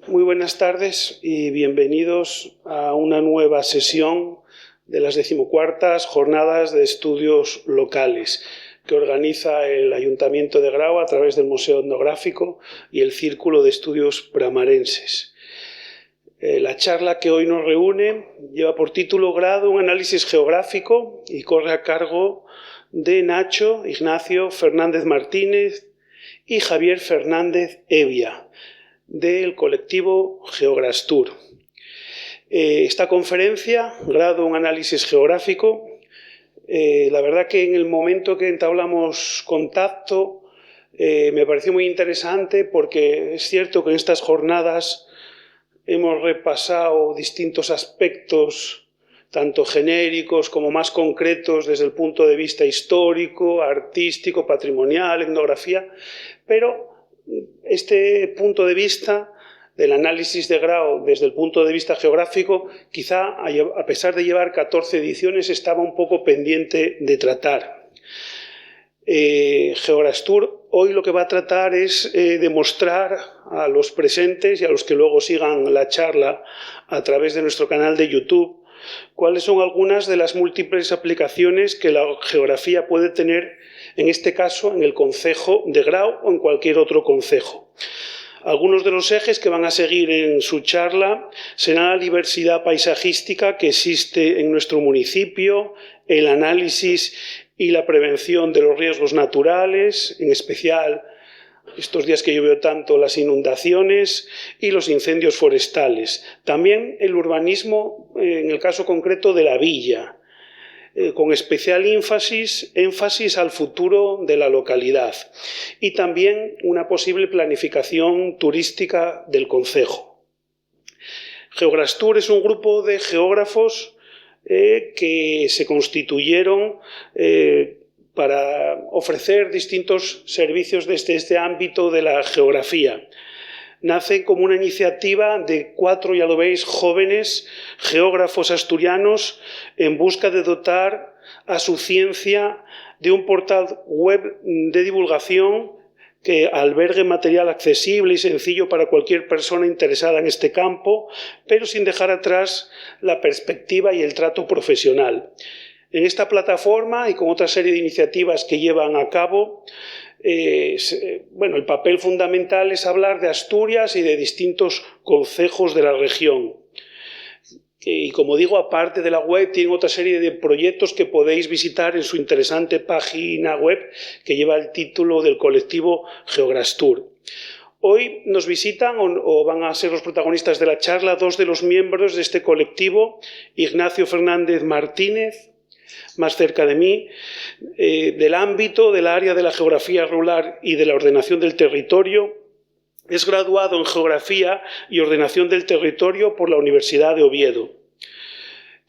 Muy buenas tardes y bienvenidos a una nueva sesión de las 14ª Jornadas de Estudios Locales que organiza el Ayuntamiento de Grau a través del Museo Etnográfico y el Círculo de Estudios Pramarenses. La charla que hoy nos reúne lleva por título Grado un análisis geográfico y corre a cargo de Nacho Ignacio Fernández Martínez y Javier Fernández Evia, del colectivo Geograstur. Esta conferencia, Grado un análisis geográfico, la verdad que en el momento que entablamos contacto me pareció muy interesante porque es cierto que en estas jornadas hemos repasado distintos aspectos, tanto genéricos como más concretos desde el punto de vista histórico, artístico, patrimonial, etnografía, pero este punto de vista del análisis de Grau desde el punto de vista geográfico, quizá a pesar de llevar 14 ediciones, estaba un poco pendiente de tratar. Geograstur hoy lo que va a tratar es demostrar a los presentes y a los que luego sigan la charla a través de nuestro canal de YouTube cuáles son algunas de las múltiples aplicaciones que la geografía puede tener, en este caso, en el concejo de Grau o en cualquier otro concejo. Algunos de los ejes que van a seguir en su charla serán la diversidad paisajística que existe en nuestro municipio, el análisis y la prevención de los riesgos naturales, en especial estos días que yo veo tanto las inundaciones y los incendios forestales. También el urbanismo, en el caso concreto de la villa, con especial énfasis al futuro de la localidad y también una posible planificación turística del concejo. Geograstur es un grupo de geógrafos que se constituyeron para ofrecer distintos servicios desde este ámbito de la geografía. Nace como una iniciativa de 4, ya lo veis, jóvenes geógrafos asturianos en busca de dotar a su ciencia de un portal web de divulgación que albergue material accesible y sencillo para cualquier persona interesada en este campo, pero sin dejar atrás la perspectiva y el trato profesional. En esta plataforma y con otra serie de iniciativas que llevan a cabo, el papel fundamental es hablar de Asturias y de distintos concejos de la región. Y como digo, aparte de la web, tienen otra serie de proyectos que podéis visitar en su interesante página web que lleva el título del colectivo Geograstur. Hoy nos visitan o van a ser los protagonistas de la charla 2 de los miembros de este colectivo, Ignacio Fernández Martínez, más cerca de mí, del ámbito del área de la geografía rural y de la ordenación del territorio. Es graduado en Geografía y Ordenación del Territorio por la Universidad de Oviedo.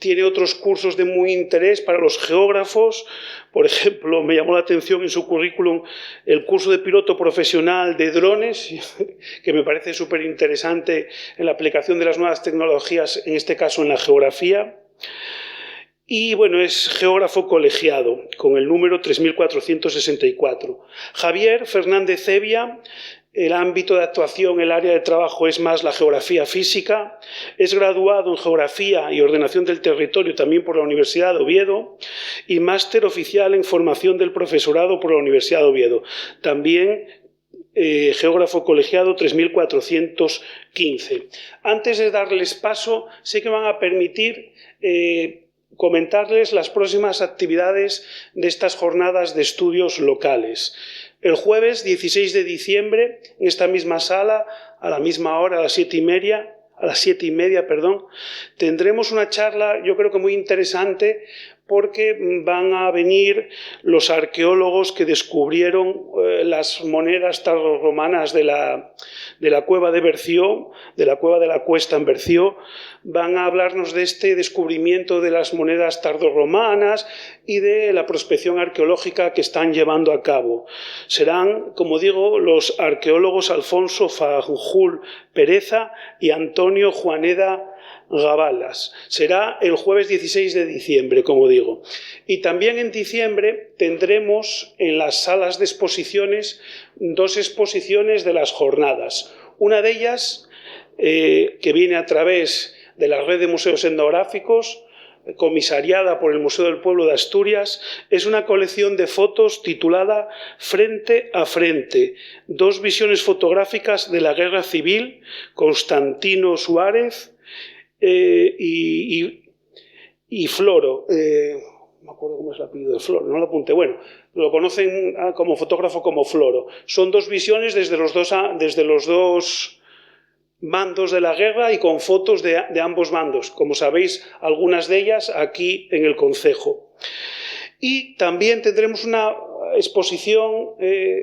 Tiene otros cursos de muy interés para los geógrafos. Por ejemplo, me llamó la atención en su currículum el curso de piloto profesional de drones, que me parece súper interesante en la aplicación de las nuevas tecnologías, en este caso en la geografía. Y bueno, es geógrafo colegiado, con el número 3464. Javier Fernández Evia, el ámbito de actuación, el área de trabajo es más la geografía física. Es graduado en Geografía y Ordenación del Territorio también por la Universidad de Oviedo y máster oficial en Formación del Profesorado por la Universidad de Oviedo. También geógrafo colegiado 3415. Antes de darles paso, sé que van a permitir comentarles las próximas actividades de estas jornadas de estudios locales. El jueves 16 de diciembre, en esta misma sala, a la misma hora, a las 7:30, tendremos una charla, yo creo que muy interesante, porque van a venir los arqueólogos que descubrieron las monedas tardorromanas de la cueva de Berció, de la cueva de la Cuesta en Berció. Van a hablarnos de este descubrimiento de las monedas tardorromanas y de la prospección arqueológica que están llevando a cabo. Serán, como digo, los arqueólogos Alfonso Fanjul Pereza y Antonio Juaneda Gabalas. Será el jueves 16 de diciembre, como digo. Y también en diciembre tendremos en las salas de exposiciones 2 exposiciones de las jornadas. Una de ellas que viene a través de la red de museos etnográficos, comisariada por el Museo del Pueblo de Asturias. Es una colección de fotos titulada Frente a Frente, dos visiones fotográficas de la Guerra Civil, Constantino Suárez y Floro. No me acuerdo cómo es el apellido de Floro, no lo apunté. Bueno, lo conocen como fotógrafo como Floro. Son dos visiones desde los dos bandos de la guerra y con fotos de ambos bandos, como sabéis, algunas de ellas aquí en el concejo. Y también tendremos una exposición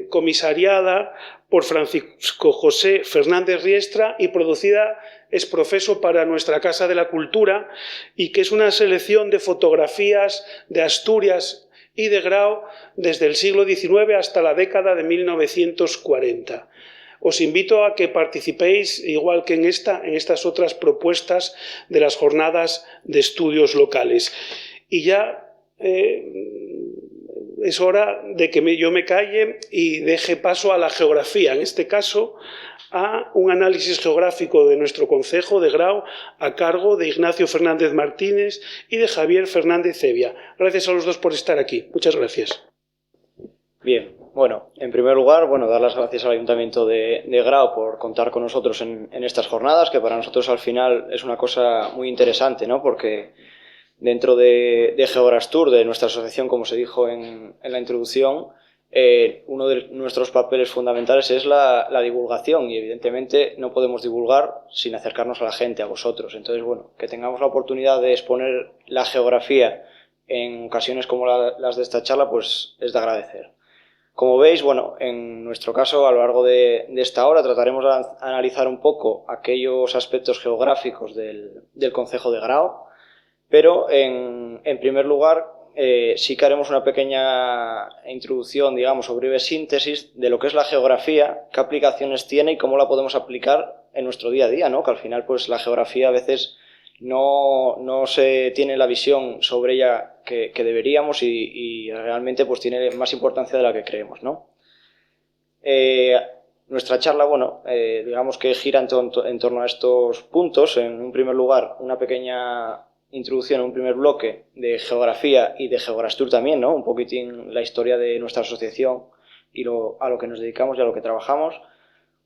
comisariada por Francisco José Fernández Riestra y producida ex professo para nuestra Casa de la Cultura, y que es una selección de fotografías de Asturias y de Grao desde el siglo XIX hasta la década de 1940. Os invito a que participéis, igual que en estas otras propuestas de las jornadas de estudios locales. Y ya es hora de que yo me calle y deje paso a la geografía, en este caso a un análisis geográfico de nuestro concejo de Grao a cargo de Ignacio Fernández Martínez y de Javier Fernández Cevia. Gracias a los dos por estar aquí. Muchas gracias. Bien, bueno, en primer lugar, dar las gracias al Ayuntamiento de Grao por contar con nosotros en estas jornadas, que para nosotros al final es una cosa muy interesante, ¿no? Porque dentro de Geograstur, de nuestra asociación, como se dijo en la introducción, uno de nuestros papeles fundamentales es la divulgación, y evidentemente no podemos divulgar sin acercarnos a la gente, a vosotros. Entonces, que tengamos la oportunidad de exponer la geografía en ocasiones como las de esta charla, pues es de agradecer. Como veis, en nuestro caso, a lo largo de esta hora trataremos de analizar un poco aquellos aspectos geográficos del concejo de Grao, pero en primer lugar sí que haremos una pequeña introducción, digamos, o breve síntesis de lo que es la geografía, qué aplicaciones tiene y cómo la podemos aplicar en nuestro día a día, ¿no? Que al final, pues la geografía a veces no se tiene la visión sobre ella que deberíamos, y realmente pues tiene más importancia de la que creemos, ¿no? Nuestra charla, digamos que gira en torno a estos puntos. En un primer lugar, una pequeña introducción, un primer bloque de geografía y de Geograstur también, ¿no? Un poquitín la historia de nuestra asociación y a lo que nos dedicamos y a lo que trabajamos.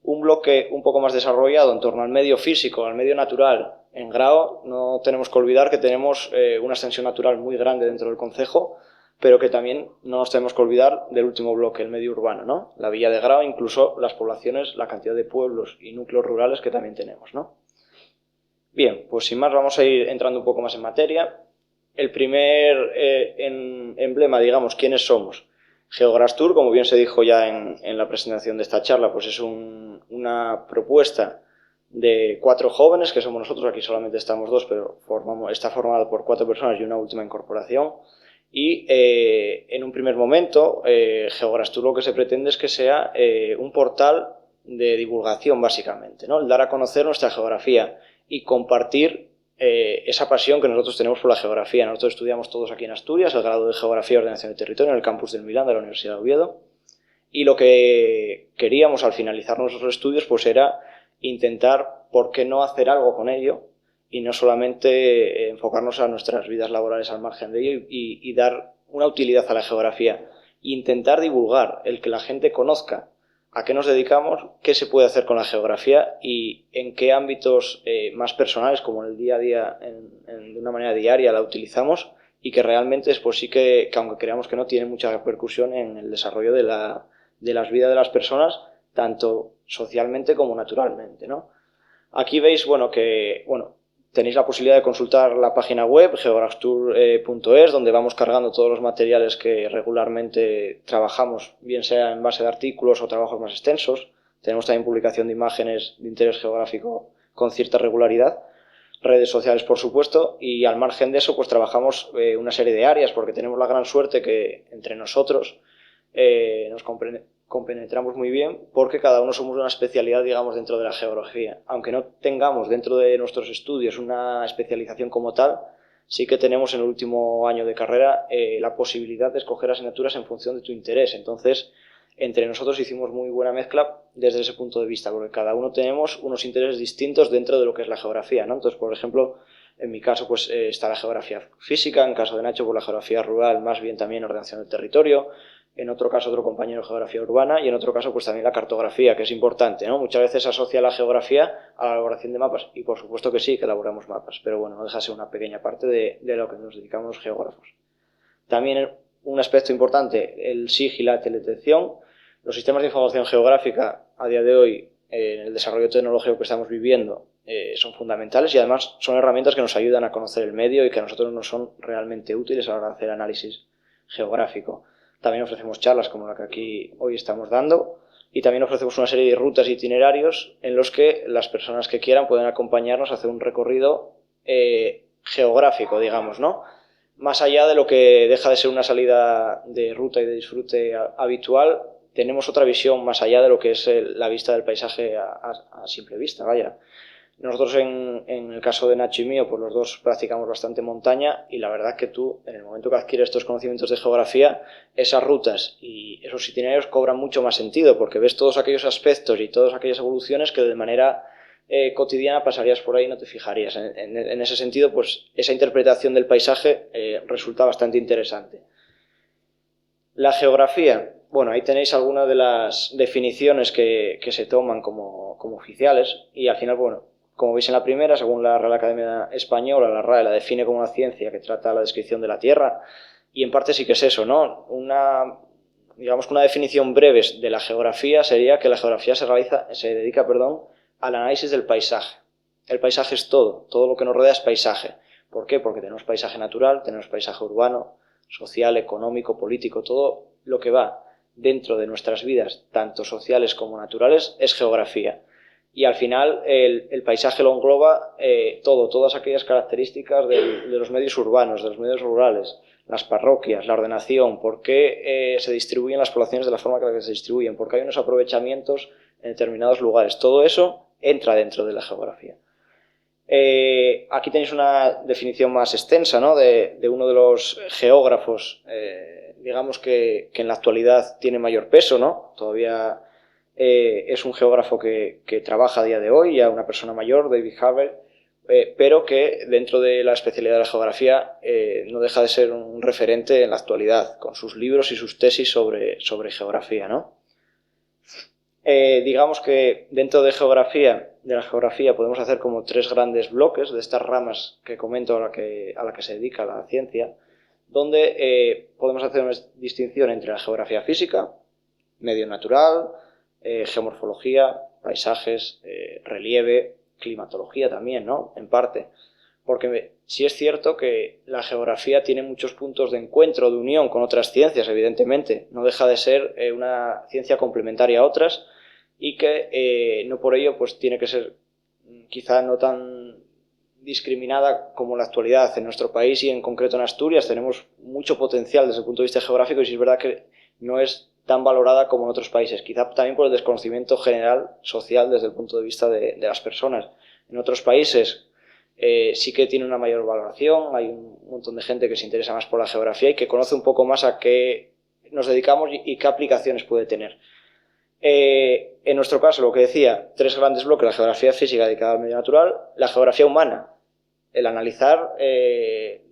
Un bloque un poco más desarrollado en torno al medio físico, al medio natural. En Grao no tenemos que olvidar que tenemos una extensión natural muy grande dentro del concejo, pero que también no nos tenemos que olvidar del último bloque, el medio urbano, ¿no? La villa de Grao, incluso las poblaciones, la cantidad de pueblos y núcleos rurales que también tenemos, ¿no? Bien, pues sin más vamos a ir entrando un poco más en materia. El primer emblema, digamos, ¿quiénes somos? Geograstur, como bien se dijo ya en la presentación de esta charla, pues es una propuesta de 4 jóvenes, que somos nosotros. Aquí solamente estamos 2, pero está formado por 4 personas y una última incorporación. Y en un primer momento, Geograstur lo que se pretende es que sea un portal de divulgación, básicamente, ¿no? El dar a conocer nuestra geografía y compartir esa pasión que nosotros tenemos por la geografía. Nosotros estudiamos todos aquí en Asturias el grado de Geografía y Ordenación del Territorio en el campus del Milán de la Universidad de Oviedo, y lo que queríamos al finalizar nuestros estudios pues era intentar, ¿por qué no hacer algo con ello? Y no solamente enfocarnos a nuestras vidas laborales al margen de ello y dar una utilidad a la geografía. Intentar divulgar, el que la gente conozca a qué nos dedicamos, qué se puede hacer con la geografía y en qué ámbitos más personales, como en el día a día, de una manera diaria la utilizamos, y que realmente pues sí que aunque creamos que no, tiene mucha repercusión en el desarrollo de las vidas de las personas, tanto socialmente como naturalmente, ¿no? Aquí veis que tenéis la posibilidad de consultar la página web geograstur.es, donde vamos cargando todos los materiales que regularmente trabajamos, bien sea en base de artículos o trabajos más extensos. Tenemos también publicación de imágenes de interés geográfico con cierta regularidad, redes sociales por supuesto, y al margen de eso pues trabajamos una serie de áreas, porque tenemos la gran suerte que entre nosotros nos compenetramos muy bien, porque cada uno somos una especialidad, digamos, dentro de la geografía. Aunque no tengamos dentro de nuestros estudios una especialización como tal, sí que tenemos en el último año de carrera la posibilidad de escoger asignaturas en función de tu interés. Entonces, entre nosotros hicimos muy buena mezcla desde ese punto de vista, porque cada uno tenemos unos intereses distintos dentro de lo que es la geografía, ¿no? Entonces, por ejemplo, en mi caso pues está la geografía física, en caso de Nacho pues la geografía rural, más bien también ordenación del territorio, en otro caso otro compañero geografía urbana y en otro caso pues también la cartografía, que es importante, ¿no? Muchas veces se asocia la geografía a la elaboración de mapas y por supuesto que sí, que elaboramos mapas, pero bueno, no deja de ser una pequeña parte de lo que nos dedicamos los geógrafos. También un aspecto importante, el SIG y la teledetección. Los sistemas de información geográfica a día de hoy, en el desarrollo tecnológico que estamos viviendo, son fundamentales y además son herramientas que nos ayudan a conocer el medio y que a nosotros nos son realmente útiles a la hora de hacer análisis geográfico. También ofrecemos charlas como la que aquí hoy estamos dando y también ofrecemos una serie de rutas e itinerarios en los que las personas que quieran pueden acompañarnos a hacer un recorrido geográfico, digamos, ¿no? Más allá de lo que deja de ser una salida de ruta y de disfrute habitual, tenemos otra visión más allá de lo que es la vista del paisaje a simple vista, vaya. Nosotros en el caso de Nacho y mío, pues los dos practicamos bastante montaña y la verdad que tú, en el momento que adquieres estos conocimientos de geografía, esas rutas y esos itinerarios cobran mucho más sentido porque ves todos aquellos aspectos y todas aquellas evoluciones que de manera cotidiana pasarías por ahí y no te fijarías. En ese sentido, pues esa interpretación del paisaje resulta bastante interesante. La geografía, bueno, ahí tenéis algunas de las definiciones que se toman como oficiales y al final, bueno, como veis en la primera, según la Real Academia Española, la RAE la define como una ciencia que trata la descripción de la Tierra y en parte sí que es eso, ¿no? Digamos que una definición breve de la geografía sería que la geografía se dedica al análisis del paisaje. El paisaje es todo lo que nos rodea es paisaje. ¿Por qué? Porque tenemos paisaje natural, tenemos paisaje urbano, social, económico, político, todo lo que va dentro de nuestras vidas, tanto sociales como naturales, es geografía. Y al final el paisaje lo engloba todas aquellas características de los medios urbanos, de los medios rurales, las parroquias, la ordenación, por qué se distribuyen las poblaciones de la forma que se distribuyen, por qué hay unos aprovechamientos en determinados lugares. Todo eso entra dentro de la geografía. Aquí tenéis una definición más extensa, ¿no? de uno de los geógrafos, digamos que en la actualidad tiene mayor peso, ¿no? Todavía es un geógrafo que trabaja a día de hoy, ya una persona mayor, David Harvey, pero que dentro de la especialidad de la geografía no deja de ser un referente en la actualidad, con sus libros y sus tesis sobre geografía, ¿no? Digamos que dentro de la geografía podemos hacer como tres grandes bloques de estas ramas que comento a la que se dedica la ciencia, donde podemos hacer una distinción entre la geografía física, medio natural, geomorfología, paisajes, relieve, climatología también, ¿no? En parte, porque sí es cierto que la geografía tiene muchos puntos de encuentro, de unión con otras ciencias, evidentemente, no deja de ser una ciencia complementaria a otras y que no por ello pues tiene que ser quizá no tan discriminada como en la actualidad. En nuestro país y en concreto en Asturias tenemos mucho potencial desde el punto de vista geográfico y sí es verdad que no es tan valorada como en otros países, quizá también por el desconocimiento general social desde el punto de vista de las personas. En otros países sí que tiene una mayor valoración, hay un montón de gente que se interesa más por la geografía y que conoce un poco más a qué nos dedicamos y qué aplicaciones puede tener. En nuestro caso, lo que decía, tres grandes bloques: la geografía física dedicada al medio natural, la geografía humana, el analizar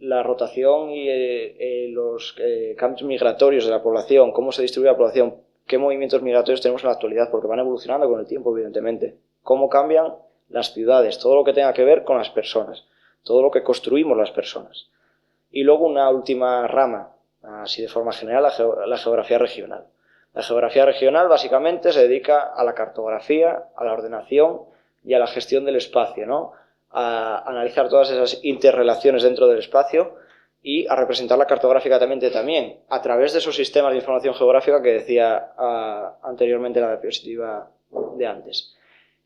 la rotación y los cambios migratorios de la población, cómo se distribuye la población, qué movimientos migratorios tenemos en la actualidad, porque van evolucionando con el tiempo, evidentemente, cómo cambian las ciudades, todo lo que tenga que ver con las personas, todo lo que construimos las personas. Y luego una última rama, así de forma general, la geografía regional. La geografía regional básicamente se dedica a la cartografía, a la ordenación y a la gestión del espacio, ¿no? A analizar todas esas interrelaciones dentro del espacio y a representarla cartográficamente también, a través de esos sistemas de información geográfica que decía anteriormente la diapositiva de antes.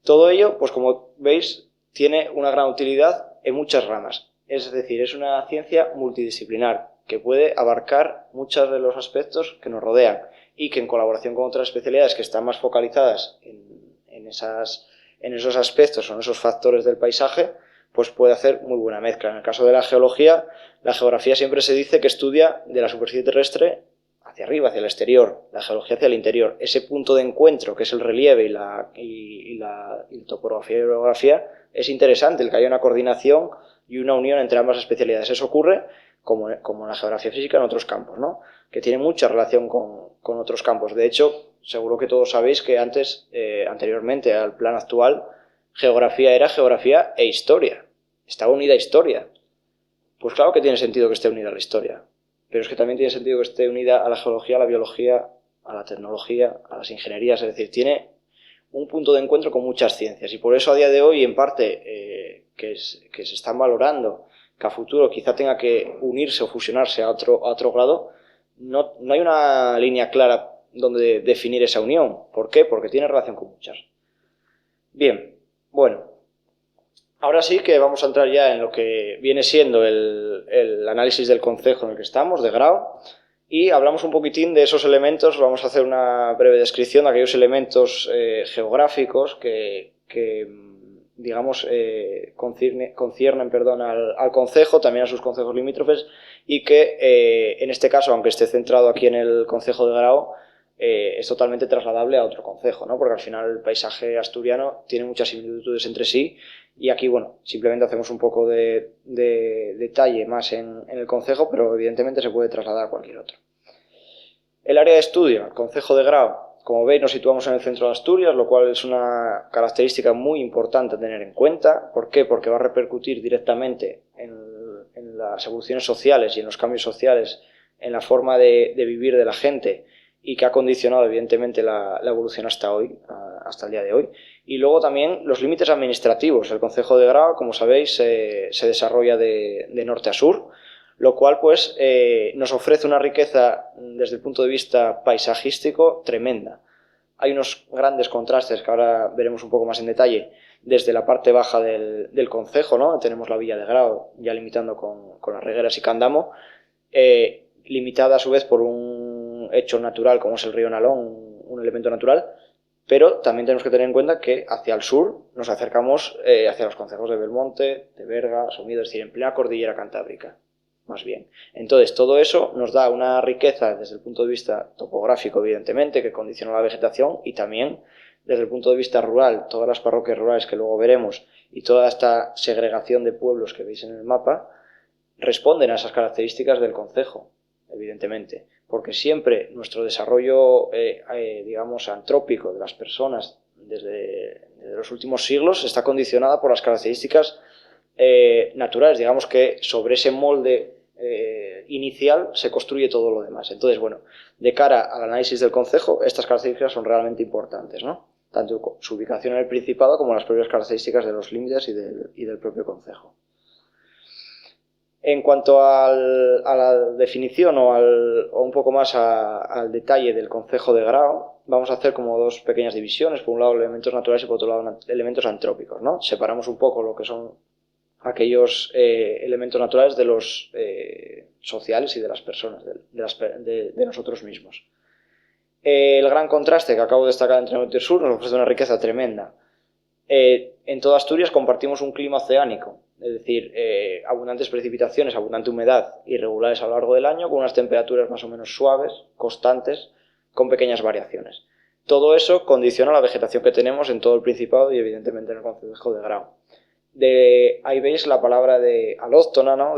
Todo ello, pues como veis, tiene una gran utilidad en muchas ramas. Es decir, es una ciencia multidisciplinar que puede abarcar muchos de los aspectos que nos rodean y que en colaboración con otras especialidades que están más focalizadas en esos aspectos o en esos factores del paisaje, pues puede hacer muy buena mezcla. En el caso de la geología siempre se dice que estudia de la superficie terrestre hacia arriba, hacia el exterior, la geología hacia el interior, ese punto de encuentro que es el relieve y la topografía y orografía, es interesante el que haya una coordinación y una unión entre ambas especialidades. Eso ocurre como en la geografía física en otros campos, ¿no? Que tiene mucha relación con otros campos. De hecho, seguro que todos sabéis que anteriormente al plan actual, geografía era geografía e historia. Estaba unida a historia. Pues claro que tiene sentido que esté unida a la historia, pero es que también tiene sentido que esté unida a la geología, a la biología, a la tecnología, a las ingenierías. Es decir, tiene un punto de encuentro con muchas ciencias y por eso a día de hoy, en parte, que se están valorando que a futuro quizá tenga que unirse o fusionarse a otro grado, no hay una línea clara donde definir esa unión. ¿Por qué? Porque tiene relación con muchas. Bien, bueno, ahora sí que vamos a entrar ya en lo que viene siendo el análisis del concejo en el que estamos, de Grau, y hablamos un poquitín de esos elementos. Vamos a hacer una breve descripción de aquellos elementos geográficos que digamos, conciernen al concejo, también a sus concejos limítrofes, y que en este caso, aunque esté centrado aquí en el concejo de Grau, es totalmente trasladable a otro concejo, ¿no? Porque al final el paisaje asturiano tiene muchas similitudes entre sí y aquí, bueno, simplemente hacemos un poco de detalle más en el concejo, pero evidentemente se puede trasladar a cualquier otro. El área de estudio, el concejo de Grau, como veis nos situamos en el centro de Asturias, lo cual es una característica muy importante a tener en cuenta. ¿Por qué? Porque va a repercutir directamente en las evoluciones sociales y en los cambios sociales, en la forma de vivir de la gente, y que ha condicionado evidentemente la evolución hasta hoy, hasta el día de hoy. Y luego también los límites administrativos. El concejo de Grau, como sabéis, se desarrolla de norte a sur, lo cual pues nos ofrece una riqueza desde el punto de vista paisajístico tremenda. Hay unos grandes contrastes que ahora veremos un poco más en detalle desde la parte baja del concejo, ¿no? Tenemos la villa de Grau ya limitando con las Regueras y Candamo, limitada a su vez por un hecho natural como es el río Nalón, un elemento natural, pero también tenemos que tener en cuenta que hacia el sur nos acercamos hacia los concejos de Belmonte, de Berga, Somiedo, es decir, en plena cordillera cantábrica, más bien. Entonces, todo eso nos da una riqueza desde el punto de vista topográfico, evidentemente, que condiciona la vegetación, y también desde el punto de vista rural, todas las parroquias rurales que luego veremos y toda esta segregación de pueblos que veis en el mapa responden a esas características del concejo, evidentemente, porque siempre nuestro desarrollo, digamos, antrópico de las personas desde los últimos siglos está condicionada por las características naturales. Digamos que sobre ese molde inicial se construye todo lo demás. Entonces, bueno, de cara al análisis del concejo, estas características son realmente importantes, ¿no? Tanto su ubicación en el Principado como las propias características de los límites y del propio concejo. En cuanto a la definición o un poco más al detalle del concejo de Grau, vamos a hacer como dos pequeñas divisiones. Por un lado, elementos naturales y por otro lado, elementos antrópicos, ¿no? Separamos un poco lo que son aquellos elementos naturales de los sociales y de las personas, de nosotros mismos. El gran contraste que acabo de destacar entre norte y sur nos ofrece una riqueza tremenda. En toda Asturias compartimos un clima oceánico, es decir, abundantes precipitaciones, abundante humedad, irregulares a lo largo del año, con unas temperaturas más o menos suaves, constantes, con pequeñas variaciones. Todo eso condiciona la vegetación que tenemos en todo el Principado y evidentemente en el concejo de Grau. Ahí veis la palabra de alóctona, ¿no?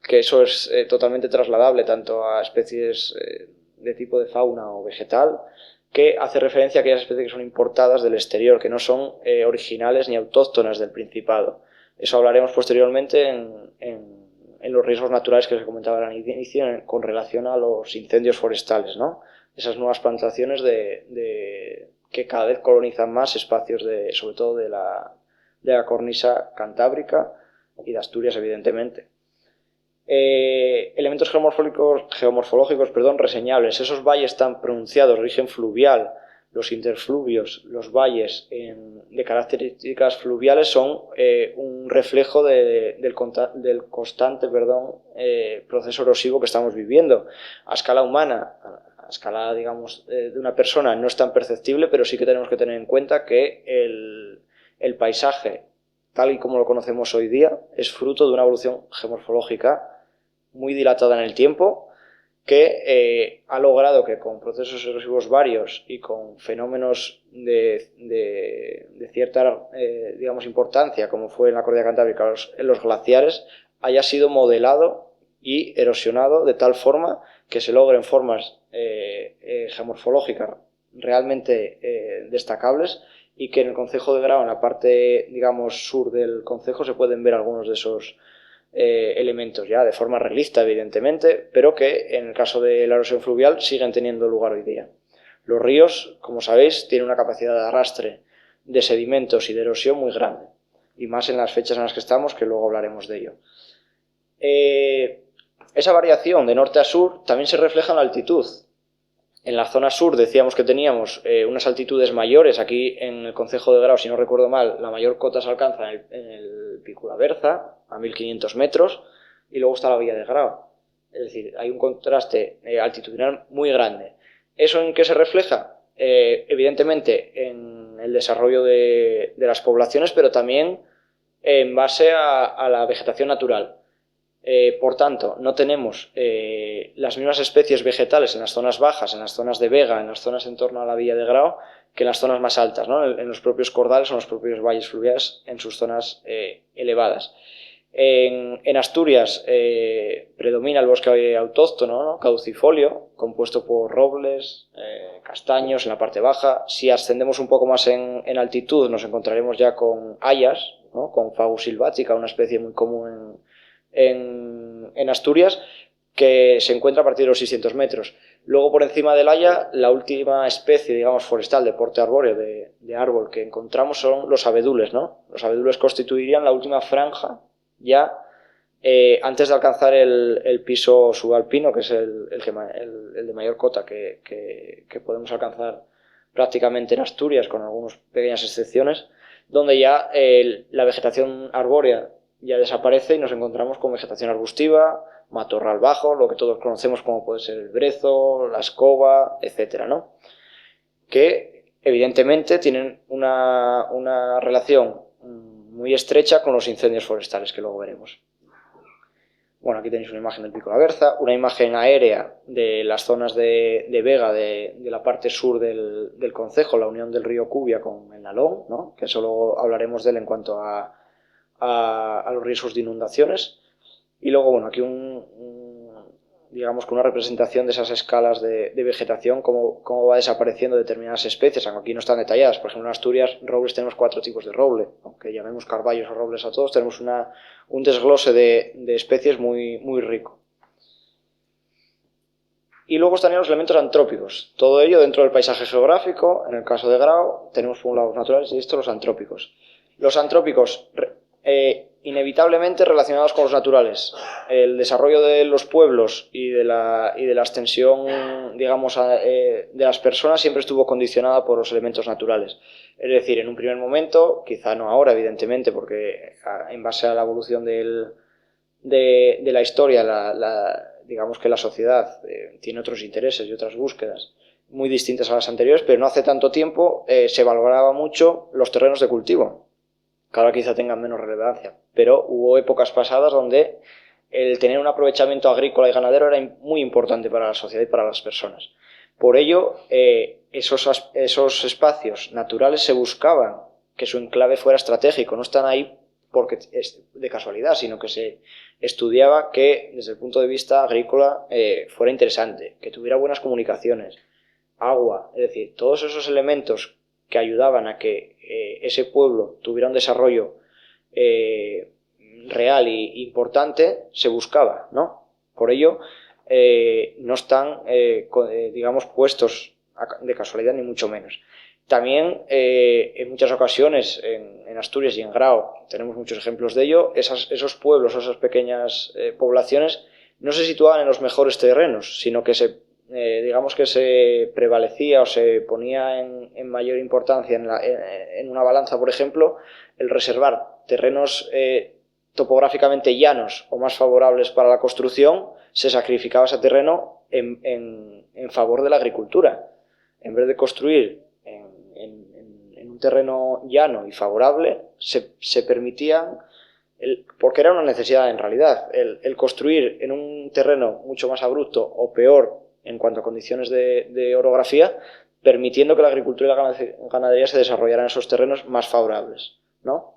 Que eso es totalmente trasladable tanto a especies de tipo de fauna o vegetal, que hace referencia a aquellas especies que son importadas del exterior, que no son originales ni autóctonas del Principado. Eso hablaremos posteriormente en los riesgos naturales que os comentaba al inicio con relación a los incendios forestales, ¿no? Esas nuevas plantaciones que cada vez colonizan más espacios, sobre todo de la cornisa cantábrica y de Asturias, evidentemente. Elementos geomorfológicos, reseñables. Esos valles tan pronunciados de origen fluvial, los interfluvios, los valles de características fluviales son un reflejo del constante proceso erosivo que estamos viviendo. A escala humana, a escala, digamos, de una persona no es tan perceptible, pero sí que tenemos que tener en cuenta que el paisaje, tal y como lo conocemos hoy día, es fruto de una evolución geomorfológica muy dilatada en el tiempo que ha logrado que con procesos erosivos varios y con fenómenos de cierta digamos, importancia, como fue en la cordillera cantábrica en los glaciares, haya sido modelado y erosionado de tal forma que se logren formas geomorfológicas realmente destacables, y que en el concejo de Grao, en la parte, digamos, sur del concejo, se pueden ver algunos de esos elementos ya de forma realista, evidentemente, pero que en el caso de la erosión fluvial siguen teniendo lugar hoy día. Los ríos, como sabéis, tienen una capacidad de arrastre de sedimentos y de erosión muy grande, y más en las fechas en las que estamos, que luego hablaremos de ello. Esa variación de norte a sur también se refleja en la altitud. En la zona sur decíamos que teníamos unas altitudes mayores. Aquí en el concejo de Grao, si no recuerdo mal, la mayor cota se alcanza en el Pico La Berza, a 1500 metros, y luego está la Villa de Grao. Es decir, hay un contraste altitudinal muy grande. ¿Eso en qué se refleja? Evidentemente en el desarrollo de las poblaciones, pero también en base a la vegetación natural. Por tanto, no tenemos las mismas especies vegetales en las zonas bajas, en las zonas de vega, en las zonas en torno a la Villa de Grao, que en las zonas más altas, ¿no? En los propios cordales o en los propios valles fluviales, en sus zonas elevadas. En Asturias predomina el bosque autóctono, ¿no? Caducifolio, compuesto por robles, castaños en la parte baja. Si ascendemos un poco más en altitud, nos encontraremos ya con hayas, ¿no? Con Fagus sylvatica, una especie muy común en Asturias, que se encuentra a partir de los 600 metros. Luego, por encima del haya, la última especie, digamos, forestal de porte arbóreo, de árbol que encontramos son los abedules, ¿no? Los abedules constituirían la última franja ya antes de alcanzar el piso subalpino, que es el de mayor cota que podemos alcanzar prácticamente en Asturias, con algunas pequeñas excepciones, donde ya la vegetación arbórea ya desaparece y nos encontramos con vegetación arbustiva, matorral bajo, lo que todos conocemos como puede ser el brezo, la escoba, etcétera, ¿no? Que evidentemente tienen una relación muy estrecha con los incendios forestales, que luego veremos. Bueno, aquí tenéis una imagen del Pico La Berza, una imagen aérea de las zonas de vega de la parte sur del concejo, la unión del río Cubia con el Nalón, ¿no? Que eso luego hablaremos de él en cuanto a los riesgos de inundaciones. Y luego, bueno, aquí digamos que una representación de esas escalas de vegetación, cómo va desapareciendo determinadas especies, aunque aquí no están detalladas. Por ejemplo, en Asturias, robles, tenemos 4 tipos de roble, aunque llamemos carballos o robles a todos, tenemos un desglose de especies muy, muy rico. Y luego estarían los elementos antrópicos, todo ello dentro del paisaje geográfico. En el caso de Grao tenemos por un lado los naturales y estos los antrópicos. Los antrópicos inevitablemente relacionados con los naturales. El desarrollo de los pueblos y de la extensión, digamos, de las personas siempre estuvo condicionada por los elementos naturales. Es decir, en un primer momento, quizá no ahora, evidentemente, porque en base a la evolución de la historia, digamos que la sociedad tiene otros intereses y otras búsquedas muy distintas a las anteriores, pero no hace tanto tiempo se valoraba mucho los terrenos de cultivo, que ahora quizá tengan menos relevancia, pero hubo épocas pasadas donde el tener un aprovechamiento agrícola y ganadero era muy importante para la sociedad y para las personas. Por ello, esos espacios naturales se buscaban que su enclave fuera estratégico, no están ahí porque es de casualidad, sino que se estudiaba que desde el punto de vista agrícola fuera interesante, que tuviera buenas comunicaciones, agua, es decir, todos esos elementos que ayudaban a que ese pueblo tuviera un desarrollo real e importante, se buscaba, ¿no? Por ello, no están, digamos, puestos de casualidad, ni mucho menos. También, en muchas ocasiones, en Asturias y en Grao, tenemos muchos ejemplos de ello, esos pueblos, esas pequeñas poblaciones, no se situaban en los mejores terrenos, sino que digamos que se prevalecía o se ponía en mayor importancia en una balanza, por ejemplo, el reservar terrenos topográficamente llanos o más favorables para la construcción. Se sacrificaba ese terreno en favor de la agricultura. En vez de construir en un terreno llano y favorable, se permitían porque era una necesidad en realidad, el construir en un terreno mucho más abrupto o peor en cuanto a condiciones de orografía, permitiendo que la agricultura y la ganadería se desarrollaran en esos terrenos más favorables, ¿no?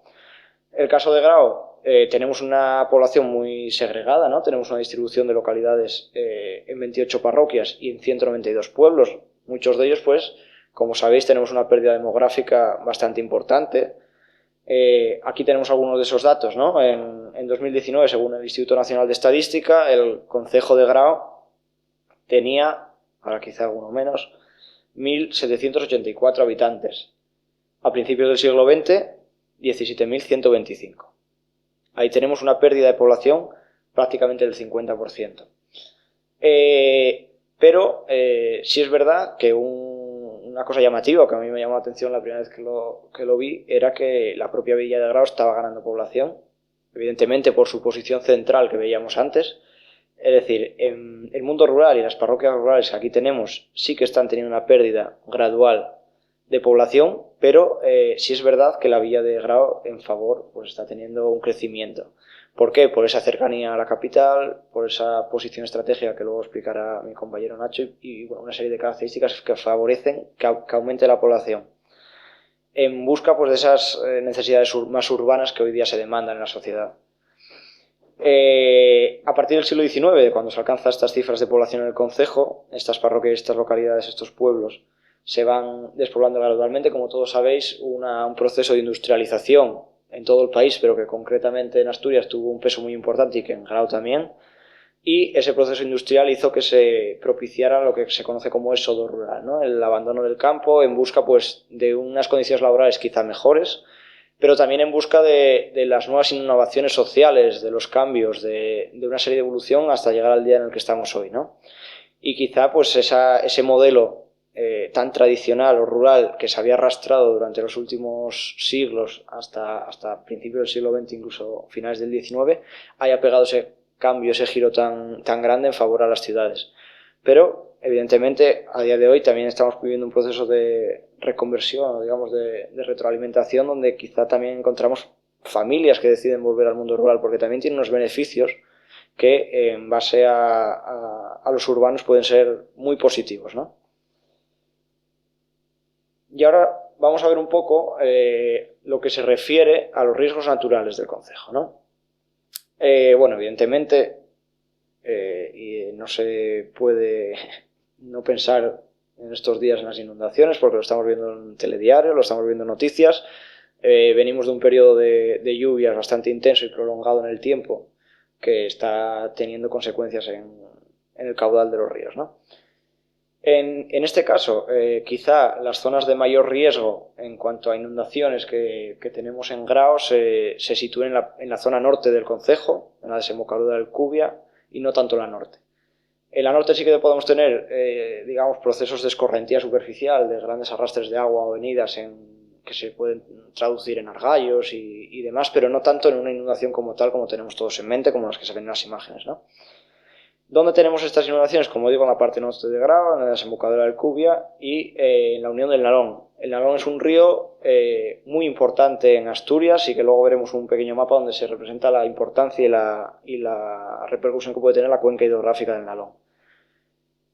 El caso de Grao, tenemos una población muy segregada, ¿no? Tenemos una distribución de localidades en 28 parroquias y en 192 pueblos. Muchos de ellos, pues, como sabéis, tenemos una pérdida demográfica bastante importante. Aquí tenemos algunos de esos datos, ¿no? En 2019, según el Instituto Nacional de Estadística, el concejo de Grao tenía, ahora quizá alguno menos, 1.784 habitantes. A principios del siglo XX, 17.125. Ahí tenemos una pérdida de población prácticamente del 50%. Pero sí es verdad que una cosa llamativa que a mí me llamó la atención la primera vez que lo vi era que la propia Villa de Grao estaba ganando población, evidentemente por su posición central que veíamos antes. Es decir, en el mundo rural y las parroquias rurales que aquí tenemos sí que están teniendo una pérdida gradual de población, pero sí es verdad que la Villa de Grao en favor pues está teniendo un crecimiento. ¿Por qué? Por esa cercanía a la capital, por esa posición estratégica que luego explicará mi compañero Nacho y bueno, una serie de características que favorecen que aumente la población en busca pues, de esas necesidades más urbanas que hoy día se demandan en la sociedad. A partir del siglo XIX, cuando se alcanzan estas cifras de población en el concejo, estas parroquias, estas localidades, estos pueblos se van despoblando gradualmente. Como todos sabéis, un proceso de industrialización en todo el país, pero que concretamente en Asturias tuvo un peso muy importante y que en Grao también. Y ese proceso industrial hizo que se propiciara lo que se conoce como éxodo rural, ¿no? El abandono del campo en busca pues, de unas condiciones laborales quizá mejores, pero también en busca de las nuevas innovaciones sociales, de los cambios, de una serie de evolución hasta llegar al día en el que estamos hoy, ¿no? Y quizá pues ese modelo tan tradicional o rural que se había arrastrado durante los últimos siglos hasta principios del siglo XX, incluso finales del XIX, haya pegado ese cambio, ese giro tan grande en favor a las ciudades. Pero, evidentemente, a día de hoy también estamos viviendo un proceso de reconversión, digamos, de retroalimentación, donde quizá también encontramos familias que deciden volver al mundo rural, porque también tiene unos beneficios que, en base a los urbanos, pueden ser muy positivos, ¿no? Y ahora vamos a ver un poco lo que se refiere a los riesgos naturales del concejo, ¿no? Bueno, evidentemente, y no se puede no pensar en estos días en las inundaciones, porque lo estamos viendo en telediario, lo estamos viendo en noticias. Venimos de un periodo de lluvias bastante intenso y prolongado en el tiempo, que está teniendo consecuencias en el caudal de los ríos, ¿no? En este caso, quizá las zonas de mayor riesgo en cuanto a inundaciones que tenemos en Grao se sitúen en la zona norte del concejo, en la desembocadura del Cubia, y no tanto en la norte. En la norte sí que podemos tener, digamos, procesos de escorrentía superficial, de grandes arrastres de agua o venidas que se pueden traducir en argallos y demás, pero no tanto en una inundación como tal, como tenemos todos en mente, como las que se ven en las imágenes, ¿no? ¿Dónde tenemos estas inundaciones? Como digo, en la parte norte de Grao, en la desembocadura del Cubia y en la unión del Nalón. El Nalón es un río muy importante en Asturias y que luego veremos un pequeño mapa donde se representa la importancia y la repercusión que puede tener la cuenca hidrográfica del Nalón.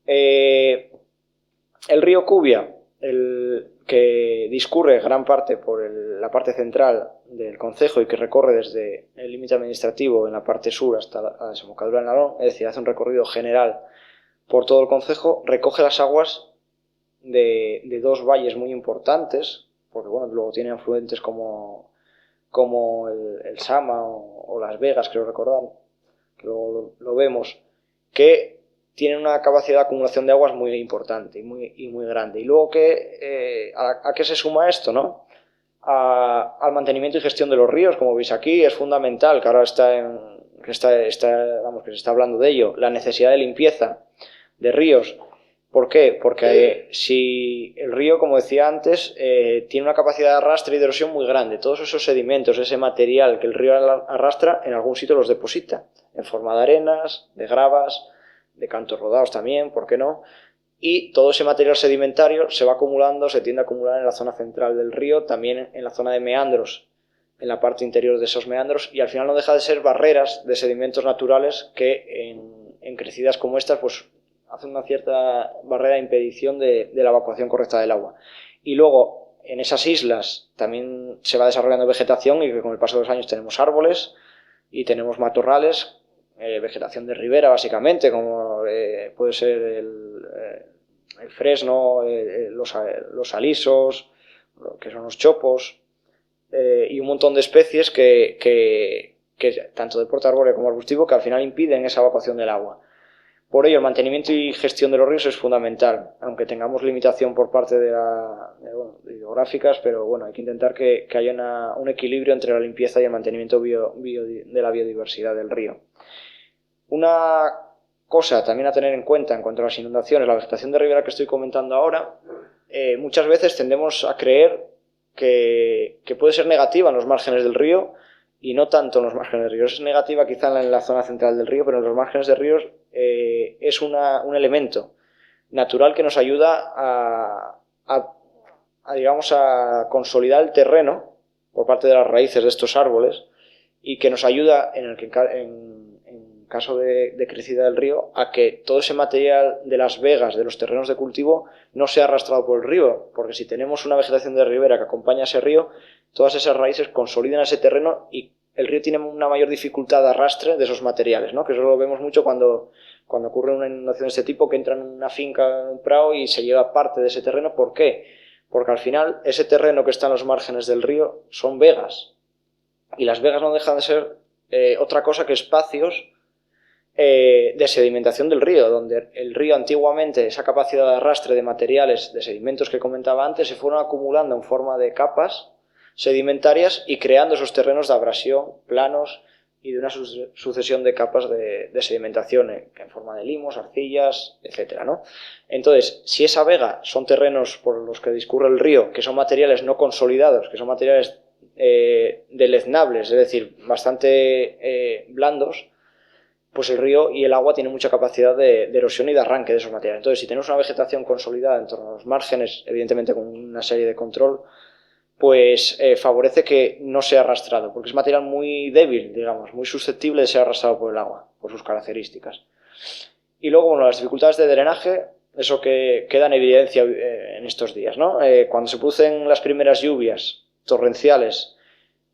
El río Cubia, que discurre gran parte por la parte central del concejo y que recorre desde el límite administrativo en la parte sur hasta la desembocadura del Nalón, es decir, hace un recorrido general por todo el concejo, recoge las aguas de dos valles muy importantes, porque bueno, luego tiene afluentes como el Sama o Las Vegas, creo recordar, que luego lo vemos, que tienen una capacidad de acumulación de aguas muy importante y muy grande. Y luego, ¿a qué se suma esto, no? Al mantenimiento y gestión de los ríos, como veis aquí, es fundamental, que ahora que se está hablando de ello, la necesidad de limpieza de ríos. ¿Por qué? Porque si el río, como decía antes, tiene una capacidad de arrastre y de erosión muy grande, todos esos sedimentos, ese material que el río arrastra, en algún sitio los deposita, en forma de arenas, de gravas, de cantos rodados también, ¿por qué no? Y todo ese material sedimentario se va acumulando, se tiende a acumular en la zona central del río, también en la zona de meandros en la parte interior de esos meandros, y al final no deja de ser barreras de sedimentos naturales que en crecidas como estas pues hacen una cierta barrera de impedición de la evacuación correcta del agua. Y luego en esas islas también se va desarrollando vegetación, y que con el paso de los años tenemos árboles y tenemos matorrales, vegetación de ribera básicamente, como puede ser el fresno, los alisos, que son los chopos, y un montón de especies que tanto de porte arbóreo como arbustivo, que al final impiden esa evacuación del agua. Por ello, el mantenimiento y gestión de los ríos es fundamental, aunque tengamos limitación por parte de hidrográficas, pero bueno, hay que intentar que haya un equilibrio entre la limpieza y el mantenimiento de la biodiversidad del río. Una cosa también a tener en cuenta en cuanto a las inundaciones, la vegetación de ribera que estoy comentando ahora, muchas veces tendemos a creer que puede ser negativa en los márgenes del río, y no tanto en los márgenes del río. Es negativa quizá en la zona central del río, pero en los márgenes de ríos es un elemento natural que nos ayuda digamos, a consolidar el terreno por parte de las raíces de estos árboles, y que nos ayuda en caso de crecida del río a que todo ese material de las vegas de los terrenos de cultivo no sea arrastrado por el río, porque si tenemos una vegetación de ribera que acompaña a ese río, todas esas raíces consolidan ese terreno y el río tiene una mayor dificultad de arrastre de esos materiales, ¿no? Que eso lo vemos mucho cuando ocurre una inundación de este tipo, que entra en una finca, en un prado, y se lleva parte de ese terreno. ¿Por qué? Porque al final ese terreno que está en los márgenes del río son vegas, y las vegas no dejan de ser otra cosa que espacios de sedimentación del río, donde el río antiguamente, esa capacidad de arrastre de materiales, de sedimentos que comentaba antes, se fueron acumulando en forma de capas sedimentarias y creando esos terrenos de abrasión planos y de una sucesión de capas de sedimentación en forma de limos, arcillas, etcétera, ¿no? Entonces, si esa vega son terrenos por los que discurre el río, que son materiales no consolidados, que son materiales deleznables, es decir, bastante blandos, pues el río y el agua tienen mucha capacidad de erosión y de arranque de esos materiales. Entonces, si tenemos una vegetación consolidada en torno a los márgenes, evidentemente con una serie de control, pues favorece que no sea arrastrado, porque es material muy débil, digamos, muy susceptible de ser arrastrado por el agua, por sus características. Y luego, bueno, las dificultades de drenaje, eso que queda en evidencia en estos días, ¿no? Cuando se producen las primeras lluvias torrenciales,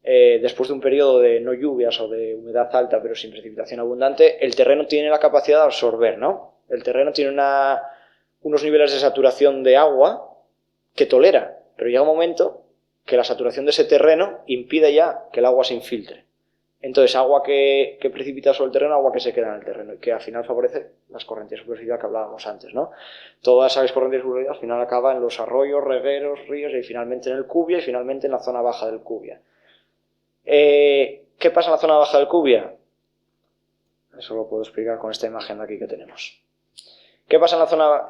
después de un periodo de no lluvias o de humedad alta pero sin precipitación abundante, el terreno tiene la capacidad de absorber, ¿no? El terreno tiene unos niveles de saturación de agua que tolera, pero llega un momento que la saturación de ese terreno impide ya que el agua se infiltre. Entonces, agua que precipita sobre el terreno, agua que se queda en el terreno, y que al final favorece las corrientes de superficial que hablábamos antes, ¿no? Todas esas corrientes de superficial al final acaban en los arroyos, regueros, ríos, y finalmente en el Cubia, y finalmente en la zona baja del Cubia. ¿Qué pasa en la zona baja del Cubia? Eso lo puedo explicar con esta imagen de aquí que tenemos. ¿Qué pasa en la zona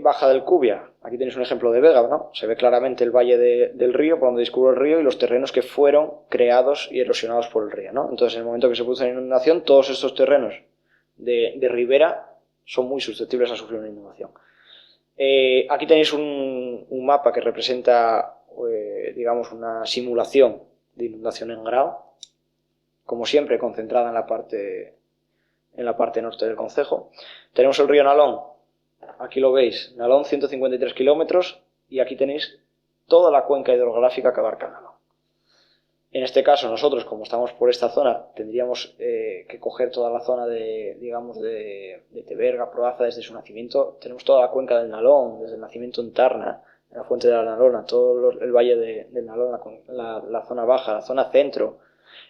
baja del Cubia? Aquí tenéis un ejemplo de vega, ¿no? Se ve claramente el valle del río, por donde discurre el río, y los terrenos que fueron creados y erosionados por el río, ¿no? Entonces, en el momento que se produce una inundación, todos estos terrenos de ribera son muy susceptibles a sufrir una inundación. Aquí tenéis un mapa que representa, digamos, una simulación de inundación en grado, como siempre concentrada en la parte norte del concejo. Tenemos el río Nalón, aquí lo veis, Nalón 153 kilómetros, y aquí tenéis toda la cuenca hidrográfica que abarca Nalón. En este caso nosotros, como estamos por esta zona, tendríamos que coger toda la zona de Teberga, Proaza, desde su nacimiento. Tenemos toda la cuenca del Nalón, desde el nacimiento en Tarna, la fuente de la Nalona, todo el valle del Nalón, la zona baja, la zona centro.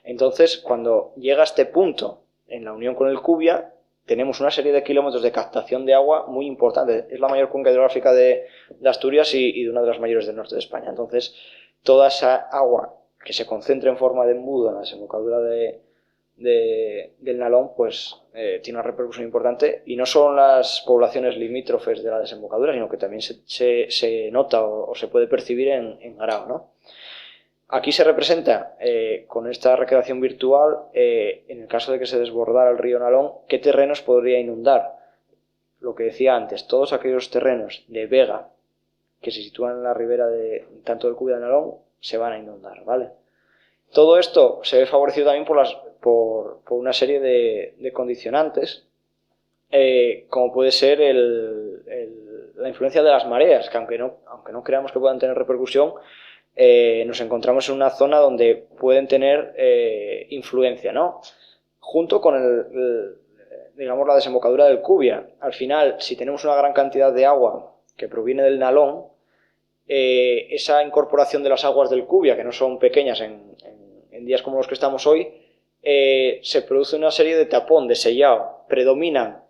Entonces, cuando llega a este punto, en la unión con el Cubia, tenemos una serie de kilómetros de captación de agua muy importante. Es la mayor cuenca hidrográfica de Asturias y de una de las mayores del norte de España. Entonces, toda esa agua que se concentra en forma de embudo en la desembocadura del Nalón, pues tiene una repercusión importante, y no son las poblaciones limítrofes de la desembocadura, sino que también se nota o se puede percibir en Grao, ¿no? Aquí se representa, con esta recreación virtual, en el caso de que se desbordara el río Nalón, qué terrenos podría inundar. Lo que decía antes, todos aquellos terrenos de vega que se sitúan en la ribera tanto del Cubia de Nalón se van a inundar, ¿vale? Todo esto se ve favorecido también por una serie de condicionantes, como puede ser la influencia de las mareas, que aunque no creamos que puedan tener repercusión, nos encontramos en una zona donde pueden tener influencia, ¿no? Junto con digamos, la desembocadura del Cubia. Al final, si tenemos una gran cantidad de agua que proviene del Nalón, esa incorporación de las aguas del Cubia, que no son pequeñas en días como los que estamos hoy, se produce una serie de tapón, de sellado. Predominan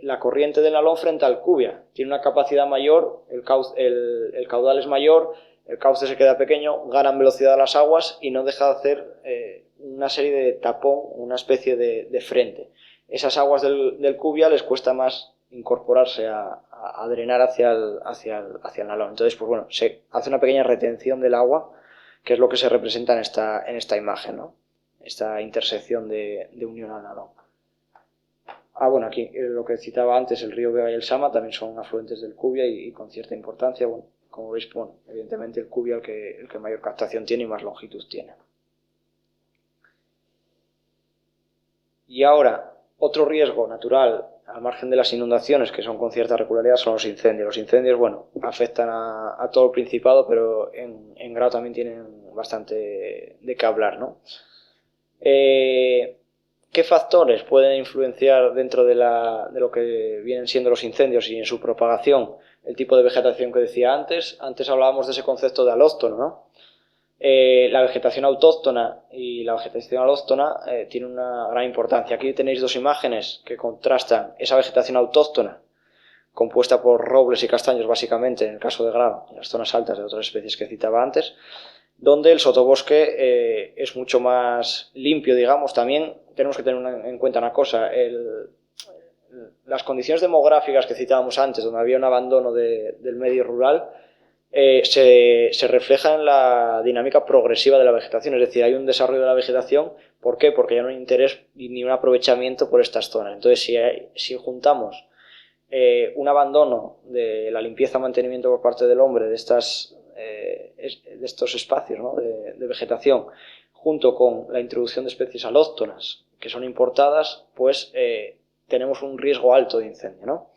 la corriente del Nalón frente al Cubia. Tiene una capacidad mayor, el caudal es mayor, el cauce se queda pequeño, ganan velocidad las aguas y no deja de hacer una serie de tapón, una especie de frente. Esas aguas del Cubia les cuesta más incorporarse a drenar hacia el Nalón. Entonces, pues bueno, se hace una pequeña retención del agua, que es lo que se representa en esta imagen, ¿no? Esta intersección de unión al Nalón. Bueno, aquí lo que citaba antes, el río Vega y el Sama también son afluentes del Cubia y con cierta importancia. Bueno, como veis, bueno, evidentemente el Cubia el que mayor captación tiene y más longitud tiene. Y ahora, otro riesgo natural al margen de las inundaciones, que son con cierta regularidad, son los incendios. Los incendios, bueno, afectan a todo el Principado, pero en Grao también tienen bastante de qué hablar, ¿no? ¿Qué factores pueden influenciar dentro de lo que vienen siendo los incendios y en su propagación? El tipo de vegetación que decía antes. Antes hablábamos de ese concepto de alóctono, ¿no? La vegetación autóctona y la vegetación alóctona tienen una gran importancia. Aquí tenéis dos imágenes que contrastan esa vegetación autóctona, compuesta por robles y castaños básicamente, en el caso de Grao, en las zonas altas de otras especies que citaba antes, donde el sotobosque es mucho más limpio, digamos. También tenemos que tener en cuenta una cosa, las condiciones demográficas que citábamos antes, donde había un abandono del medio rural, se refleja en la dinámica progresiva de la vegetación, es decir, hay un desarrollo de la vegetación. ¿Por qué? Porque ya no hay interés ni un aprovechamiento por estas zonas. Entonces, si juntamos un abandono de la limpieza y mantenimiento por parte del hombre de estos espacios, ¿no?, de vegetación, junto con la introducción de especies alóctonas que son importadas, pues tenemos un riesgo alto de incendio, ¿no?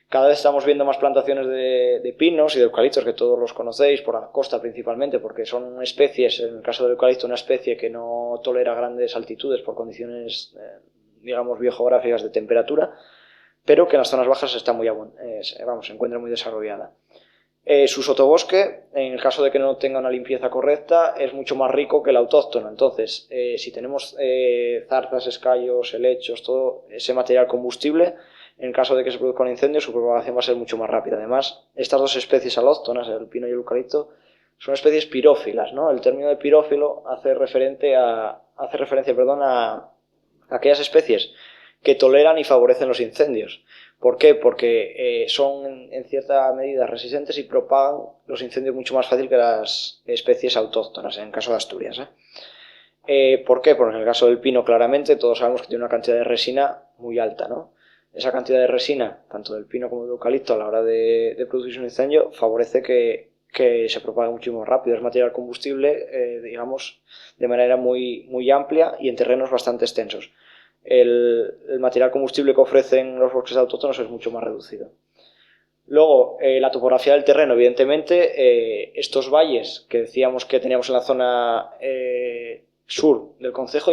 Cada vez estamos viendo más plantaciones de pinos y de eucaliptos, que todos los conocéis, por la costa principalmente, porque son especies, en el caso del eucalipto, una especie que no tolera grandes altitudes por condiciones, digamos, biogeográficas de temperatura, pero que en las zonas bajas está se encuentra muy desarrollada. Su sotobosque, en el caso de que no tenga una limpieza correcta, es mucho más rico que el autóctono. Entonces, si tenemos zarzas, escayos, helechos, todo ese material combustible, en el caso de que se produzca un incendio, su propagación va a ser mucho más rápida. Además, estas dos especies alóctonas, el pino y el eucalipto, son especies pirófilas, ¿no? El término de pirófilo hace referencia a aquellas especies que toleran y favorecen los incendios. ¿Por qué? Porque son en cierta medida resistentes y propagan los incendios mucho más fácil que las especies autóctonas, en el caso de Asturias. ¿Por qué? Porque en el caso del pino, claramente, todos sabemos que tiene una cantidad de resina muy alta, ¿no? Esa cantidad de resina, tanto del pino como del eucalipto, a la hora de producirse un incendio, favorece que se propague mucho más rápido. Es material combustible, digamos, de manera muy, muy amplia y en terrenos bastante extensos. El material combustible que ofrecen los bosques autóctonos es mucho más reducido. Luego, la topografía del terreno, evidentemente, estos valles que decíamos que teníamos en la zona sur del concejo,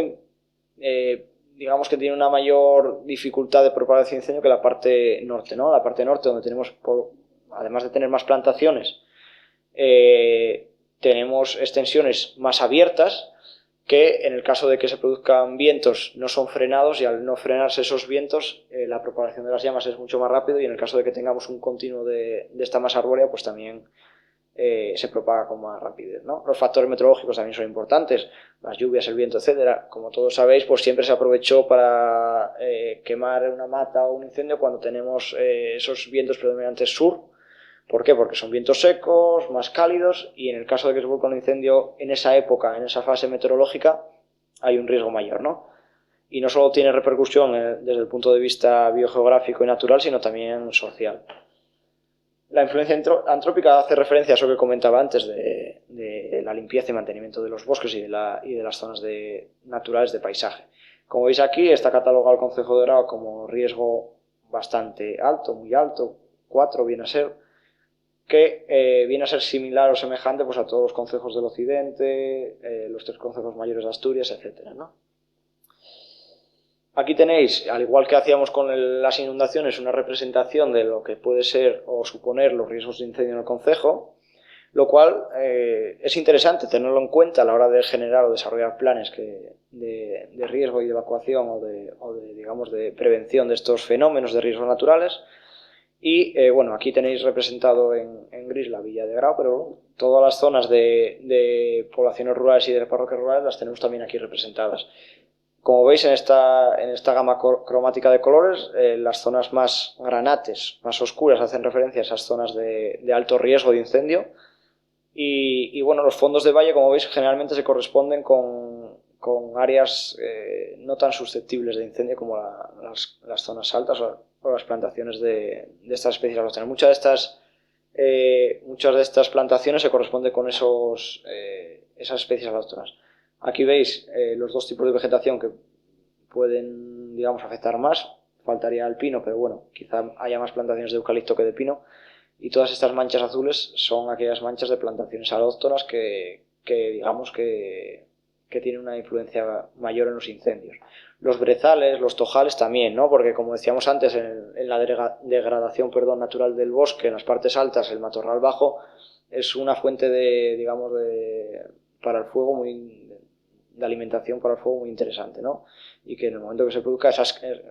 digamos que tiene una mayor dificultad de propagación de incendio que la parte norte, ¿no? La parte norte, donde tenemos, además de tener más plantaciones, tenemos extensiones más abiertas, que en el caso de que se produzcan vientos no son frenados, y al no frenarse esos vientos la propagación de las llamas es mucho más rápido, y en el caso de que tengamos un continuo de esta masa arbórea, pues también se propaga con más rapidez, ¿no? Los factores meteorológicos también son importantes, las lluvias, el viento, etcétera. Como todos sabéis, pues siempre se aprovechó para quemar una mata o un incendio cuando tenemos esos vientos predominantes sur. ¿Por qué? Porque son vientos secos, más cálidos, y en el caso de que se produzca un incendio en esa época, en esa fase meteorológica, hay un riesgo mayor, ¿no? Y no solo tiene repercusión desde el punto de vista biogeográfico y natural, sino también social. La influencia antrópica hace referencia a eso que comentaba antes de la limpieza y mantenimiento de los bosques y de las zonas naturales de paisaje. Como veis aquí, está catalogado el concejo de Grao como riesgo bastante alto, muy alto, 4 viene a ser, que viene a ser similar o semejante pues, a todos los concejos del occidente, los 3 concejos mayores de Asturias, etc., ¿no? Aquí tenéis, al igual que hacíamos con las inundaciones, una representación de lo que puede ser o suponer los riesgos de incendio en el concejo, lo cual es interesante tenerlo en cuenta a la hora de generar o desarrollar planes de riesgo y de evacuación digamos, de prevención de estos fenómenos de riesgos naturales. Y bueno, aquí tenéis representado en gris la villa de Grao, pero todas las zonas de poblaciones rurales y de parroquias rurales las tenemos también aquí representadas. Como veis en esta gama cromática de colores, las zonas más granates, más oscuras, hacen referencia a esas zonas de alto riesgo de incendio. Y bueno, los fondos de valle, como veis, generalmente se corresponden con áreas no tan susceptibles de incendio como las zonas altas o las plantaciones de estas especies alóctonas. Muchas de estas plantaciones se corresponden con esas especies alóctonas. Aquí veis los 2 tipos de vegetación que pueden, digamos, afectar más. Faltaría el pino, pero bueno, quizá haya más plantaciones de eucalipto que de pino. Y todas estas manchas azules son aquellas manchas de plantaciones alóctonas que digamos que tienen una influencia mayor en los incendios. Los brezales, los tojales también, ¿no? Porque como decíamos antes, en la degradación natural del bosque, en las partes altas, el matorral bajo es una fuente para el fuego de alimentación para el fuego muy interesante, ¿no? Y que en el momento que se produzca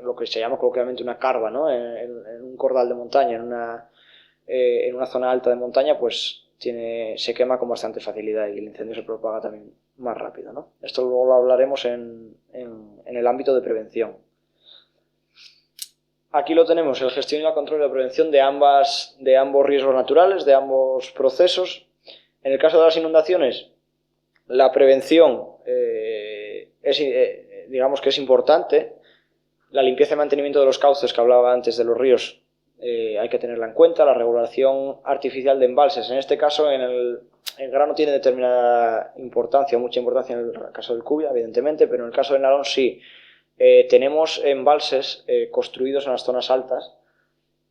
lo que se llama coloquialmente una carva, ¿no? En un cordal de montaña, en una zona alta de montaña, pues se quema con bastante facilidad y el incendio se propaga también más rápido, ¿no? Esto luego lo hablaremos en el ámbito de prevención. Aquí lo tenemos, el gestión y la control y la prevención de ambos riesgos naturales, de ambos procesos. En el caso de las inundaciones, la prevención digamos que es importante. La limpieza y mantenimiento de los cauces que hablaba antes de los ríos hay que tenerla en cuenta. La regulación artificial de embalses, en este caso en Grao no tiene determinada importancia, mucha importancia en el caso del Cubia, evidentemente, pero en el caso del Nalón sí. Tenemos embalses construidos en las zonas altas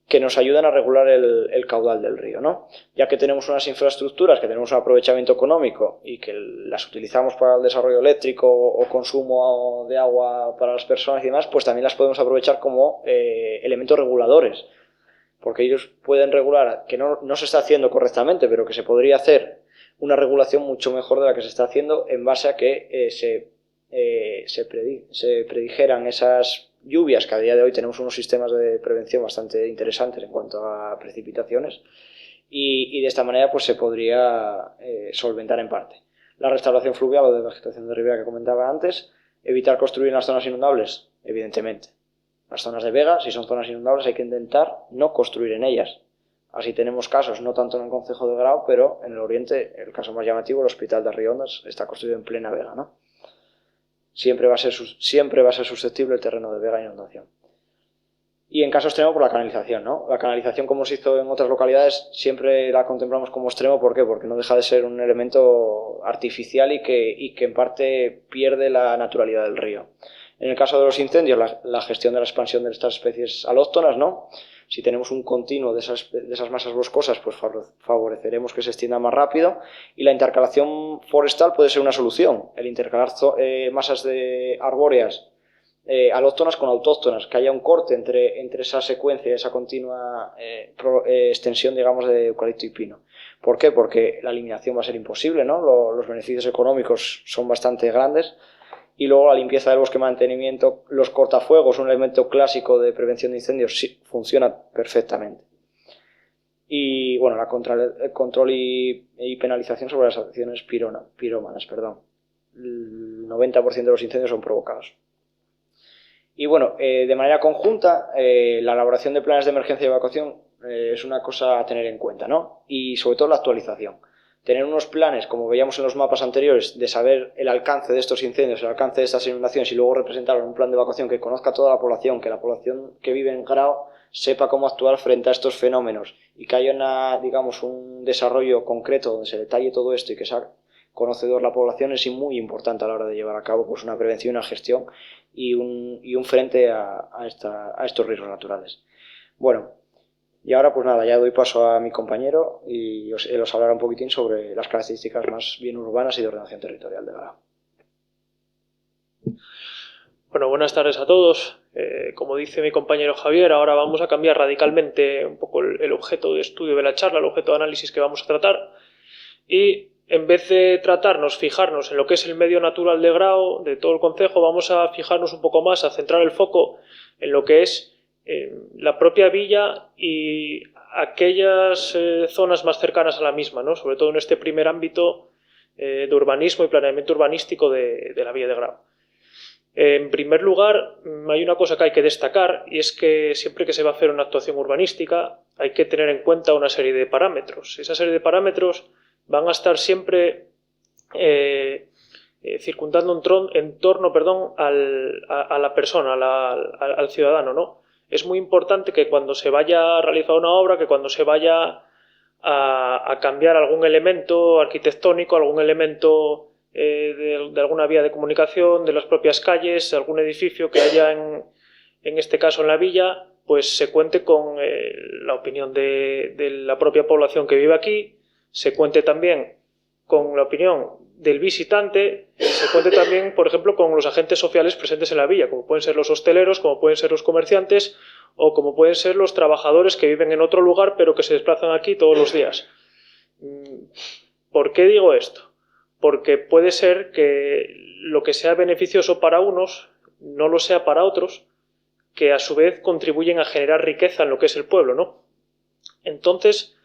que nos ayudan a regular el caudal del río, ¿no? Ya que tenemos unas infraestructuras, que tenemos un aprovechamiento económico y que las utilizamos para el desarrollo eléctrico o consumo de agua para las personas y demás, pues también las podemos aprovechar como elementos reguladores, porque ellos pueden regular, que no se está haciendo correctamente, pero que se podría hacer una regulación mucho mejor de la que se está haciendo en base a que se predijeran esas lluvias, que a día de hoy tenemos unos sistemas de prevención bastante interesantes en cuanto a precipitaciones, y de esta manera pues se podría solventar en parte. La restauración fluvial o de vegetación de ribera que comentaba antes, evitar construir en las zonas inundables, evidentemente. Las zonas de vega, si son zonas inundables, hay que intentar no construir en ellas. Así tenemos casos, no tanto en el concejo de Grao, pero en el oriente, el caso más llamativo, el hospital de Arriondas, está construido en plena vega, ¿no? Siempre va a ser susceptible el terreno de vega a inundación. Y en caso extremo, por la canalización, ¿no? La canalización, como se hizo en otras localidades, siempre la contemplamos como extremo. ¿Por qué? Porque no deja de ser un elemento artificial y que en parte pierde la naturalidad del río. En el caso de los incendios, la gestión de la expansión de estas especies alóctonas, ¿no? Si tenemos un continuo de esas masas boscosas, pues favoreceremos que se extienda más rápido, y la intercalación forestal puede ser una solución. El intercalar masas de arbóreas alóctonas con autóctonas, que haya un corte entre esa secuencia y esa continua extensión, digamos, de eucalipto y pino. ¿Por qué? Porque la eliminación va a ser imposible, ¿no? Los beneficios económicos son bastante grandes. Y luego la limpieza del bosque, mantenimiento, los cortafuegos, un elemento clásico de prevención de incendios, sí, funciona perfectamente. Y bueno, el control y penalización sobre las acciones pirómanas. El 90% de los incendios son provocados. Y bueno, de manera conjunta, la elaboración de planes de emergencia y evacuación es una cosa a tener en cuenta, ¿no? Y sobre todo la actualización. Tener unos planes, como veíamos en los mapas anteriores, de saber el alcance de estos incendios, el alcance de estas inundaciones, y luego representarlo en un plan de evacuación que conozca a toda la población, que la población que vive en Grao sepa cómo actuar frente a estos fenómenos y que haya digamos, un desarrollo concreto donde se detalle todo esto y que sea conocedor la población es muy importante a la hora de llevar a cabo pues, una prevención, una gestión y un frente a estos riesgos naturales. Bueno, y ahora pues nada, ya doy paso a mi compañero y él os hablará un poquitín sobre las características más bien urbanas y de ordenación territorial de Grao. Bueno, buenas tardes a todos. Como dice mi compañero Javier, ahora vamos a cambiar radicalmente un poco el objeto de estudio de la charla, el objeto de análisis que vamos a tratar. Y en vez de fijarnos en lo que es el medio natural de Grao, de todo el concejo, vamos a fijarnos un poco más, a centrar el foco en lo que es la propia villa y aquellas zonas más cercanas a la misma, ¿no? Sobre todo en este primer ámbito de urbanismo y planeamiento urbanístico de la villa de Grao. En primer lugar, hay una cosa que hay que destacar y es que siempre que se va a hacer una actuación urbanística hay que tener en cuenta una serie de parámetros. Esa serie de parámetros van a estar siempre circundando en torno a la persona, al ciudadano, ¿no? Es muy importante que cuando se vaya a realizar una obra, que cuando se vaya a cambiar algún elemento arquitectónico, algún elemento de alguna vía de comunicación, de las propias calles, de algún edificio que haya en este caso en la villa, pues se cuente con la opinión de la propia población que vive aquí, se cuente también con la opinión del visitante, se cuente también, por ejemplo, con los agentes sociales presentes en la villa, como pueden ser los hosteleros, como pueden ser los comerciantes o como pueden ser los trabajadores que viven en otro lugar pero que se desplazan aquí todos los días. ¿Por qué digo esto? Porque puede ser que lo que sea beneficioso para unos no lo sea para otros, que a su vez contribuyen a generar riqueza en lo que es el pueblo, ¿no? Entonces,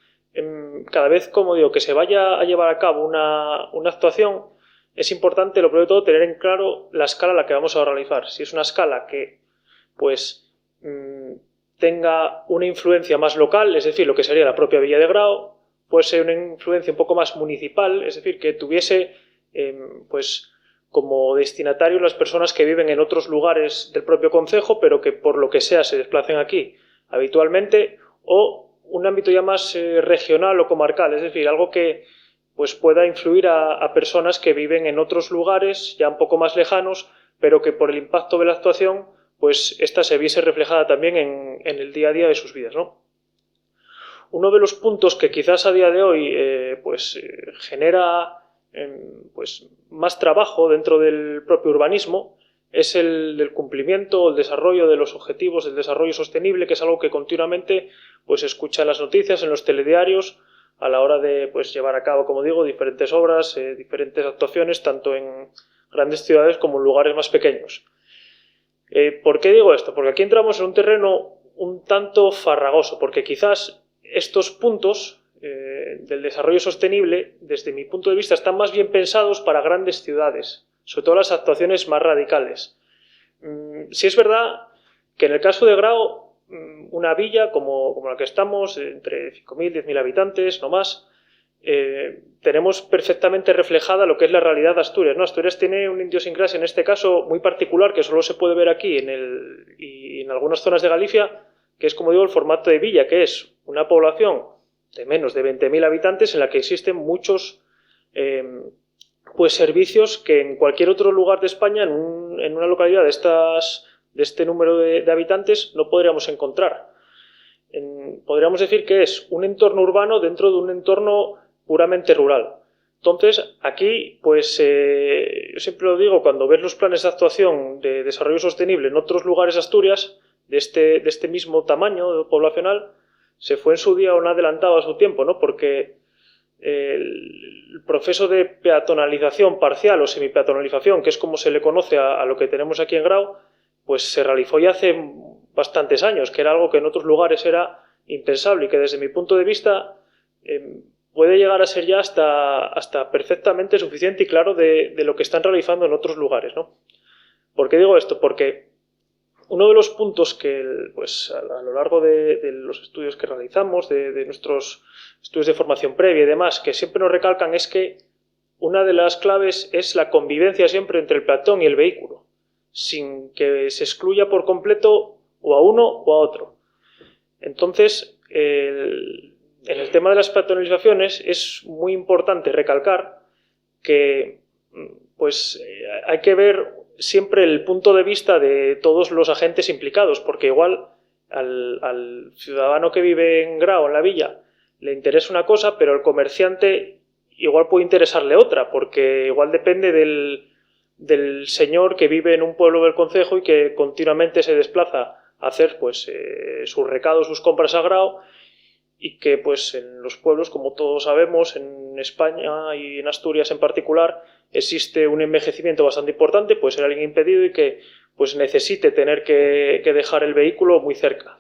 cada vez, como digo, que se vaya a llevar a cabo una actuación, es importante, lo primero de todo, tener en claro la escala a la que vamos a realizar. Si es una escala que, pues, tenga una influencia más local, es decir, lo que sería la propia Villa de Grao, puede ser una influencia un poco más municipal, es decir, que tuviese, pues, como destinatarios las personas que viven en otros lugares del propio concejo, pero que por lo que sea se desplacen aquí habitualmente, o un ámbito ya más regional o comarcal, es decir, algo que pues, pueda influir a personas que viven en otros lugares ya un poco más lejanos, pero que por el impacto de la actuación, pues esta se viese reflejada también en el día a día de sus vidas, ¿no? Uno de los puntos que quizás a día de hoy genera pues, más trabajo dentro del propio urbanismo es el del cumplimiento o el desarrollo de los objetivos del desarrollo sostenible, que es algo que continuamente pues, escucha en las noticias, en los telediarios, a la hora de pues, llevar a cabo, como digo, diferentes obras, diferentes actuaciones, tanto en grandes ciudades como en lugares más pequeños. ¿Por qué digo esto? Porque aquí entramos en un terreno un tanto farragoso, porque quizás estos puntos del desarrollo sostenible, desde mi punto de vista, están más bien pensados para grandes ciudades, sobre todo las actuaciones más radicales. Sí es verdad que en el caso de Grao, una villa como la que estamos, entre 5.000 y 10.000 habitantes, no más, tenemos perfectamente reflejada lo que es la realidad de Asturias, ¿no? Asturias tiene una idiosincrasia, en este caso, muy particular, que solo se puede ver aquí y en algunas zonas de Galicia, que es, como digo, el formato de villa, que es una población de menos de 20.000 habitantes en la que existen muchos pues servicios que en cualquier otro lugar de España, en una localidad de este número de habitantes, no podríamos encontrar. Podríamos decir que es un entorno urbano dentro de un entorno puramente rural. Entonces, aquí, pues, yo siempre lo digo, cuando ves los planes de actuación de desarrollo sostenible en otros lugares de Asturias, de este mismo tamaño poblacional, se fue en su día un adelantado a su tiempo, ¿no? Porque el proceso de peatonalización parcial o semipeatonalización, que es como se le conoce a lo que tenemos aquí en Grao, pues se realizó ya hace bastantes años, que era algo que en otros lugares era impensable y que desde mi punto de vista puede llegar a ser ya hasta perfectamente suficiente y claro de lo que están realizando en otros lugares, ¿no? ¿Por qué digo esto? Porque uno de los puntos que pues, a lo largo de los estudios que realizamos, de nuestros estudios de formación previa y demás, que siempre nos recalcan es que una de las claves es la convivencia siempre entre el peatón y el vehículo, sin que se excluya por completo o a uno o a otro. Entonces, en el tema de las peatonalizaciones es muy importante recalcar que pues, hay que ver siempre el punto de vista de todos los agentes implicados, porque igual al ciudadano que vive en Grao, en la villa, le interesa una cosa, pero al comerciante igual puede interesarle otra, porque igual depende del señor que vive en un pueblo del concejo y que continuamente se desplaza a hacer pues, sus recados, sus compras a Grao, y que pues en los pueblos, como todos sabemos, en España y en Asturias en particular, existe un envejecimiento bastante importante, puede ser alguien impedido y que pues necesite tener que dejar el vehículo muy cerca.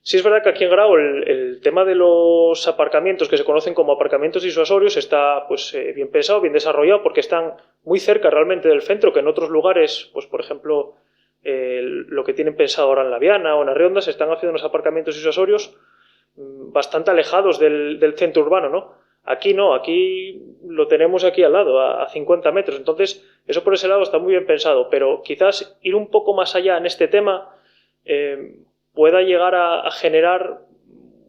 Sí es verdad que aquí en Grao el tema de los aparcamientos, que se conocen como aparcamientos disuasorios, está pues, bien pensado, bien desarrollado, porque están muy cerca realmente del centro, que en otros lugares, pues por ejemplo, lo que tienen pensado ahora en La Viana o en Arreonda, se están haciendo unos aparcamientos disuasorios bastante alejados del centro urbano, ¿no? Aquí no, aquí lo tenemos aquí al lado, a 50 metros. Entonces, eso por ese lado está muy bien pensado, pero quizás ir un poco más allá en este tema pueda llegar a generar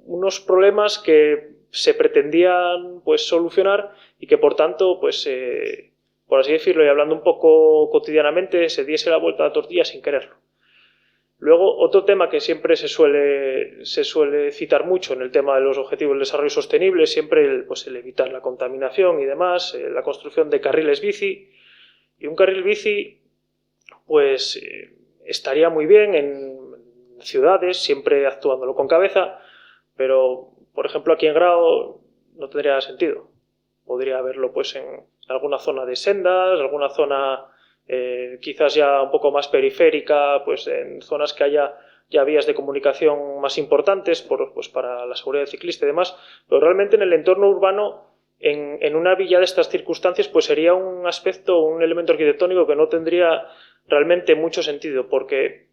unos problemas que se pretendían pues, solucionar y que por tanto, pues, por así decirlo y hablando un poco cotidianamente, se diese la vuelta a la tortilla sin quererlo. Luego, otro tema que siempre se suele citar mucho en el tema de los objetivos del desarrollo sostenible es siempre el evitar la contaminación y demás, la construcción de carriles bici. Y un carril bici, pues, estaría muy bien en ciudades, siempre actuándolo con cabeza, pero, por ejemplo, aquí en Grao no tendría sentido. Podría haberlo pues, en alguna zona de sendas, alguna zona quizás ya un poco más periférica, pues en zonas que haya ya vías de comunicación más importantes pues para la seguridad del ciclista y demás, pero realmente en el entorno urbano, en una villa de estas circunstancias, pues sería un aspecto, un elemento arquitectónico que no tendría realmente mucho sentido, porque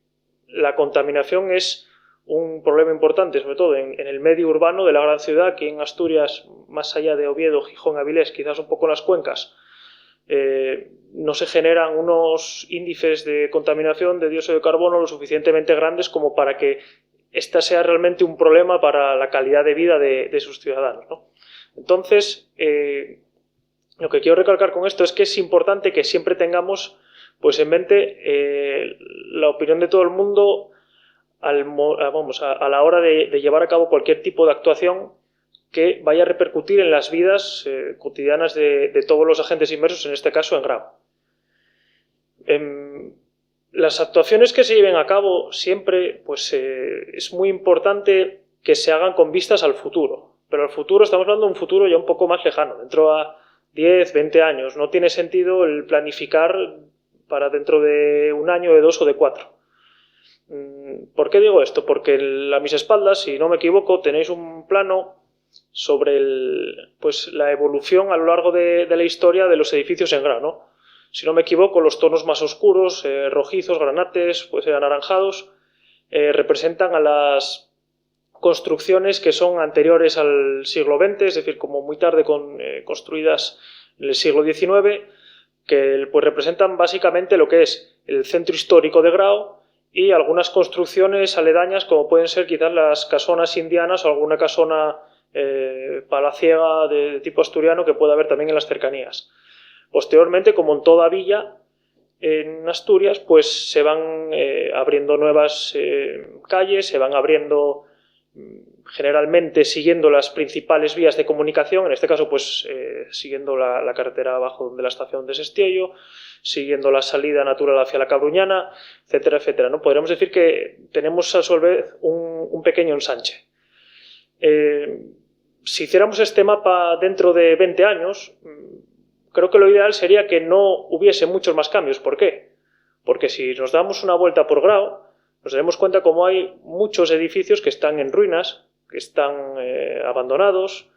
la contaminación es un problema importante, sobre todo en el medio urbano de la gran ciudad, aquí en Asturias, más allá de Oviedo, Gijón, Avilés, quizás un poco en las cuencas, no se generan unos índices de contaminación de dióxido de carbono lo suficientemente grandes como para que esta sea realmente un problema para la calidad de vida de sus ciudadanos, ¿no? Entonces, lo que quiero recalcar con esto es que es importante que siempre tengamos pues, en mente la opinión de todo el mundo a la hora de llevar a cabo cualquier tipo de actuación que vaya a repercutir en las vidas cotidianas de todos los agentes inmersos, en este caso en Grao. Las actuaciones que se lleven a cabo siempre pues, es muy importante que se hagan con vistas al futuro, pero al futuro estamos hablando de un futuro ya un poco más lejano, dentro a 10, 20 años. No tiene sentido el planificar para dentro de un año, de 2 o de 4. ¿Por qué digo esto? Porque a mis espaldas, si no me equivoco, tenéis un plano sobre pues, la evolución a lo largo de la historia de los edificios en Grao, ¿no? Si no me equivoco, los tonos más oscuros, rojizos, granates, pues anaranjados, representan a las construcciones que son anteriores al siglo XX, es decir, como muy tarde construidas en el siglo XIX, que pues, representan básicamente lo que es el centro histórico de Grao y algunas construcciones aledañas, como pueden ser quizás las casonas indianas o alguna casona palaciega de tipo asturiano que pueda haber también en las cercanías. Posteriormente, como en toda villa en Asturias, pues se van abriendo nuevas calles, se van abriendo generalmente siguiendo las principales vías de comunicación, en este caso pues siguiendo la carretera abajo de la estación de Sestiello, siguiendo la salida natural hacia la Cabruñana, etcétera, etcétera, ¿no? Podríamos decir que tenemos a su vez un pequeño ensanche. Si hiciéramos este mapa dentro de 20 años, creo que lo ideal sería que no hubiese muchos más cambios. ¿Por qué? Porque si nos damos una vuelta por Grao, nos daremos cuenta como hay muchos edificios que están en ruinas, que están abandonados,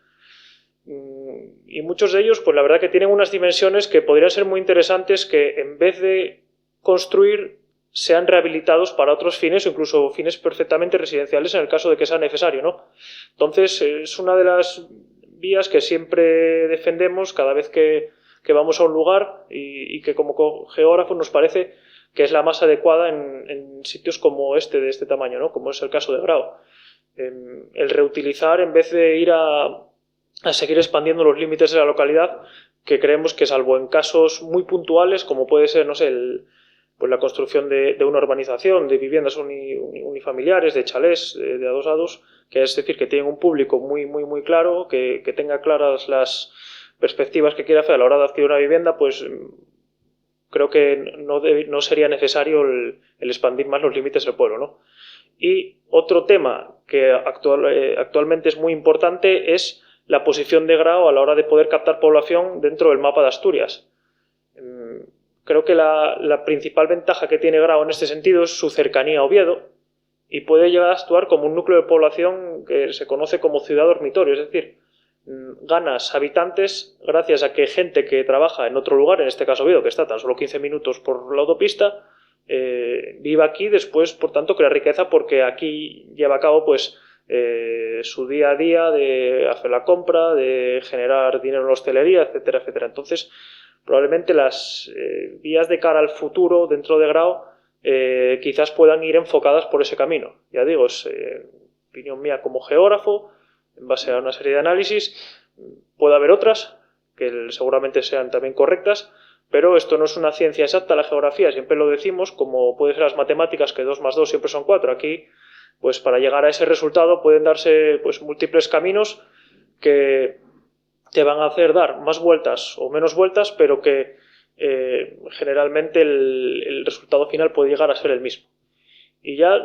y muchos de ellos, pues la verdad que tienen unas dimensiones que podrían ser muy interesantes, que en vez de construir sean rehabilitados para otros fines o incluso fines perfectamente residenciales en el caso de que sea necesario, ¿no? Entonces es una de las vías que siempre defendemos cada vez que vamos a un lugar y que como geógrafos nos parece que es la más adecuada en sitios como de este tamaño, ¿no? Como es el caso de Grao. el reutilizar en vez de ir a seguir expandiendo los límites de la localidad, que creemos que salvo en casos muy puntuales, como puede ser, no sé, pues la construcción de una urbanización, de viviendas unifamiliares, de chalés, de adosados, que es decir, que tienen un público muy claro, que tenga claras las perspectivas que quiere hacer a la hora de adquirir una vivienda, pues creo que no sería necesario el expandir más los límites del pueblo, ¿no? Y otro tema que actualmente es muy importante es la posición de Grao a la hora de poder captar población dentro del mapa de Asturias. Creo que la principal ventaja que tiene Grao en este sentido es su cercanía a Oviedo y puede llegar a actuar como un núcleo de población que se conoce como ciudad dormitorio, es decir, ganas habitantes gracias a que gente que trabaja en otro lugar, en este caso Oviedo, que está tan solo 15 minutos por la autopista, viva aquí, después, por tanto, crea riqueza porque aquí lleva a cabo pues su día a día de hacer la compra, de generar dinero en la hostelería, etcétera, etcétera. Entonces, probablemente las vías de cara al futuro dentro de Grao quizás puedan ir enfocadas por ese camino. Ya digo, es opinión mía como geógrafo, en base a una serie de análisis. Puede haber otras que seguramente sean también correctas, pero esto no es una ciencia exacta, la geografía, siempre lo decimos, como puede ser las matemáticas, que 2 más 2 siempre son 4. Aquí, pues para llegar a ese resultado pueden darse pues múltiples caminos que te van a hacer dar más vueltas o menos vueltas, pero que generalmente el resultado final puede llegar a ser el mismo. Y ya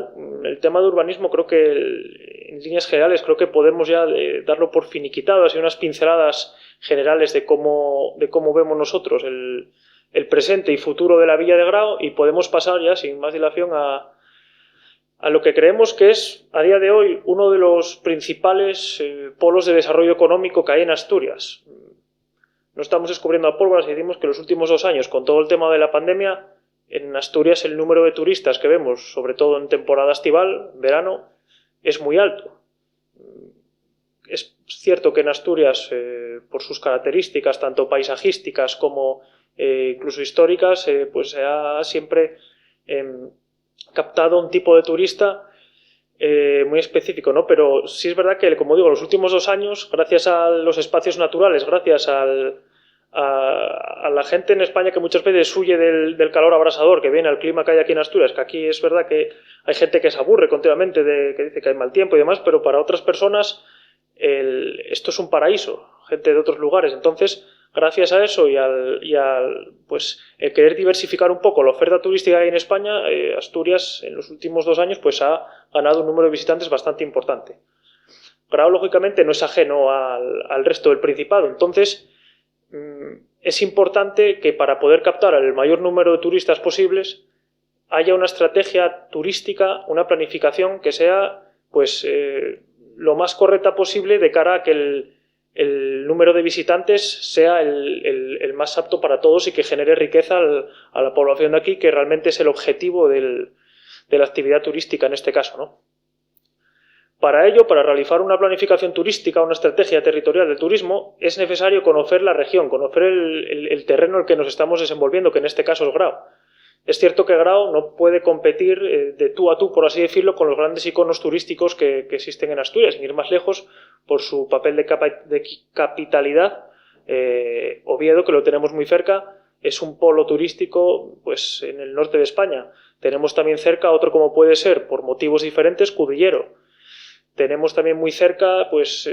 el tema de urbanismo, creo que en líneas generales creo que podemos ya darlo por finiquitado, así unas pinceladas generales de cómo vemos nosotros el presente y futuro de la Villa de Grao, y podemos pasar ya sin más dilación a lo que creemos que es a día de hoy uno de los principales polos de desarrollo económico que hay en Asturias. No estamos descubriendo la pólvora si decimos que en los últimos 2 años, con todo el tema de la pandemia, en Asturias el número de turistas que vemos, sobre todo en temporada estival, verano, es muy alto. Es cierto que en Asturias, por sus características, tanto paisajísticas como incluso históricas, pues se ha siempre captado un tipo de turista muy específico, ¿no? Pero sí es verdad que, como digo, los últimos 2 años, gracias a los espacios naturales, gracias a la gente en España que muchas veces huye del calor abrasador que viene al clima que hay aquí en Asturias, que aquí es verdad que hay gente que se aburre continuamente, que dice que hay mal tiempo y demás, pero para otras personas esto es un paraíso, gente de otros lugares. Entonces, gracias a eso y al pues, el querer diversificar un poco la oferta turística que hay en España, Asturias en los últimos 2 años pues ha ganado un número de visitantes bastante importante. Grao, lógicamente, no es ajeno al resto del Principado. Entonces, es importante que para poder captar el mayor número de turistas posibles haya una estrategia turística, una planificación que sea pues lo más correcta posible de cara a que el número de visitantes sea el más apto para todos y que genere riqueza a la población de aquí, que realmente es el objetivo de la actividad turística en este caso, ¿no? Para ello, para realizar una planificación turística, una estrategia territorial del turismo, es necesario conocer la región, conocer el terreno en el que nos estamos desenvolviendo, que en este caso es Grao. Es cierto que Grao no puede competir de tú a tú, por así decirlo, con los grandes iconos turísticos que existen en Asturias, sin ir más lejos, por su papel de capitalidad. Oviedo, que lo tenemos muy cerca, es un polo turístico pues, en el norte de España. Tenemos también cerca otro, como puede ser, por motivos diferentes, Cudillero. Tenemos también muy cerca, pues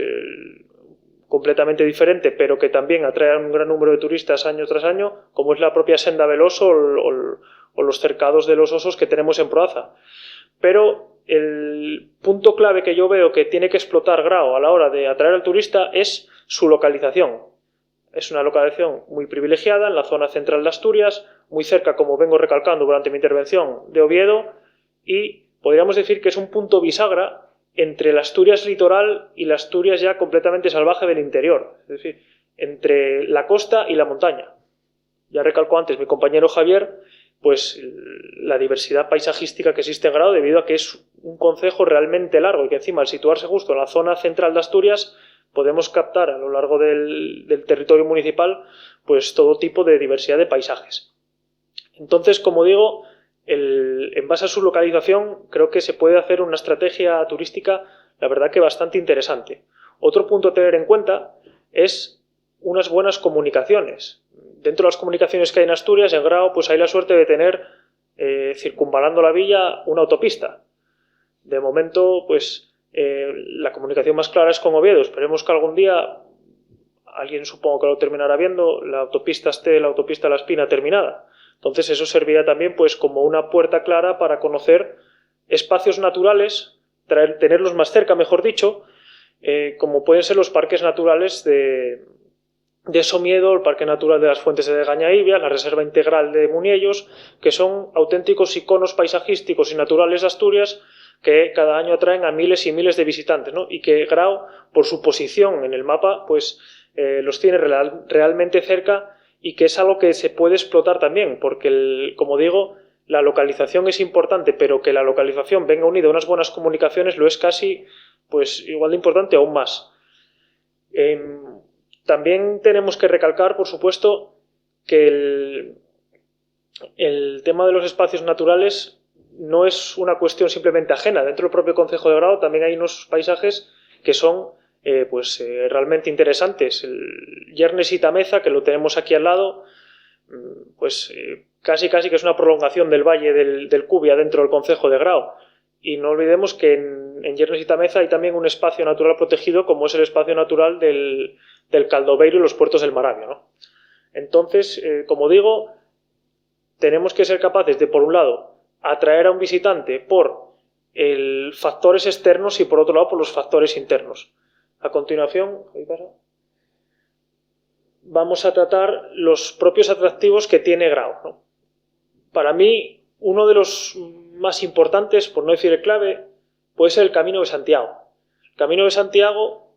completamente diferente, pero que también atrae a un gran número de turistas año tras año, como es la propia Senda del Oso o los cercados de los osos que tenemos en Proaza. Pero el punto clave que yo veo que tiene que explotar Grao a la hora de atraer al turista es su localización. Es una localización muy privilegiada en la zona central de Asturias, muy cerca, como vengo recalcando durante mi intervención, de Oviedo, y podríamos decir que es un punto bisagra entre la Asturias litoral y la Asturias ya completamente salvaje del interior, es decir, entre la costa y la montaña. Ya recalcó antes mi compañero Javier, pues la diversidad paisajística que existe en Grao, debido a que es un concejo realmente largo y que encima, al situarse justo en la zona central de Asturias, podemos captar a lo largo del territorio municipal pues todo tipo de diversidad de paisajes. Entonces, como digo, en base a su localización, creo que se puede hacer una estrategia turística la verdad que bastante interesante. Otro punto a tener en cuenta es unas buenas comunicaciones. Dentro de las comunicaciones que hay en Asturias, en Grao, pues hay la suerte de tener, circunvalando la villa, una autopista. De momento, pues la comunicación más clara es con Oviedo. Esperemos que algún día, alguien supongo que lo terminará viendo, la autopista La Espina terminada. Entonces eso servirá también pues como una puerta clara para conocer espacios naturales, tenerlos más cerca, mejor dicho, como pueden ser los parques naturales de Somiedo, el Parque Natural de las Fuentes de Gañaibia, la Reserva Integral de Muniellos, que son auténticos iconos paisajísticos y naturales de Asturias que cada año atraen a miles y miles de visitantes, ¿no? Y que Grao, por su posición en el mapa, pues los tiene realmente cerca, y que es algo que se puede explotar también, porque, como digo, la localización es importante, pero que la localización venga unida a unas buenas comunicaciones lo es casi pues igual de importante o aún más. También tenemos que recalcar, por supuesto, que el tema de los espacios naturales no es una cuestión simplemente ajena. Dentro del propio concejo de Grao también hay unos paisajes que son realmente interesantes. El Yernes y Tameza, que lo tenemos aquí al lado, pues casi que es una prolongación del valle del Cubia dentro del concejo de Grao. Y no olvidemos que en Yernes y Tameza hay también un espacio natural protegido, como es el espacio natural del Caldobeiro y los puertos del Marabio, ¿no? Entonces, como digo, tenemos que ser capaces de, por un lado, atraer a un visitante por factores externos y, por otro lado, por los factores internos. A continuación, vamos a tratar los propios atractivos que tiene Grao, ¿no? Para mí, uno de los más importantes, por no decir el clave, puede ser el Camino de Santiago. El Camino de Santiago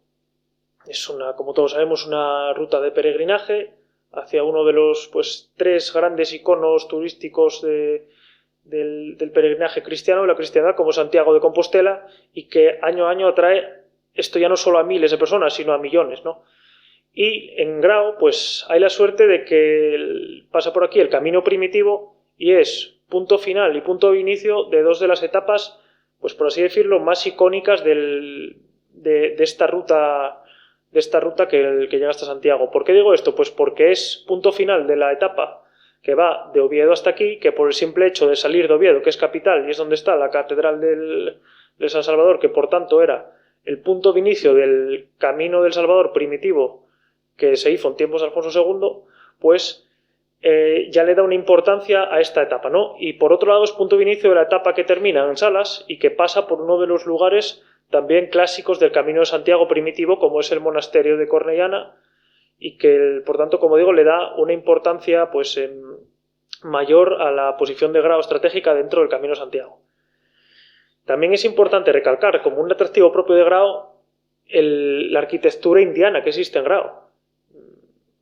es, como todos sabemos, una ruta de peregrinaje hacia uno de los tres grandes iconos turísticos del peregrinaje cristiano, de la cristiandad, como Santiago de Compostela, y que año a año atrae esto ya no solo a miles de personas, sino a millones, ¿no? Y en Grao, pues hay la suerte de que pasa por aquí el camino primitivo y es punto final y punto de inicio de dos de las etapas, pues por así decirlo, más icónicas de esta ruta que llega hasta Santiago. ¿Por qué digo esto? Pues porque es punto final de la etapa que va de Oviedo hasta aquí, que por el simple hecho de salir de Oviedo, que es capital y es donde está la catedral de San Salvador, que por tanto era el punto de inicio del Camino del Salvador primitivo que se hizo en tiempos de Alfonso II, pues ya le da una importancia a esta etapa, ¿no? Y por otro lado es punto de inicio de la etapa que termina en Salas y que pasa por uno de los lugares también clásicos del Camino de Santiago primitivo, como es el monasterio de Cornellana, y que, por tanto, como digo, le da una importancia pues mayor a la posición de Grao estratégica dentro del Camino de Santiago. También es importante recalcar, como un atractivo propio de Grao, la arquitectura indiana que existe en Grao.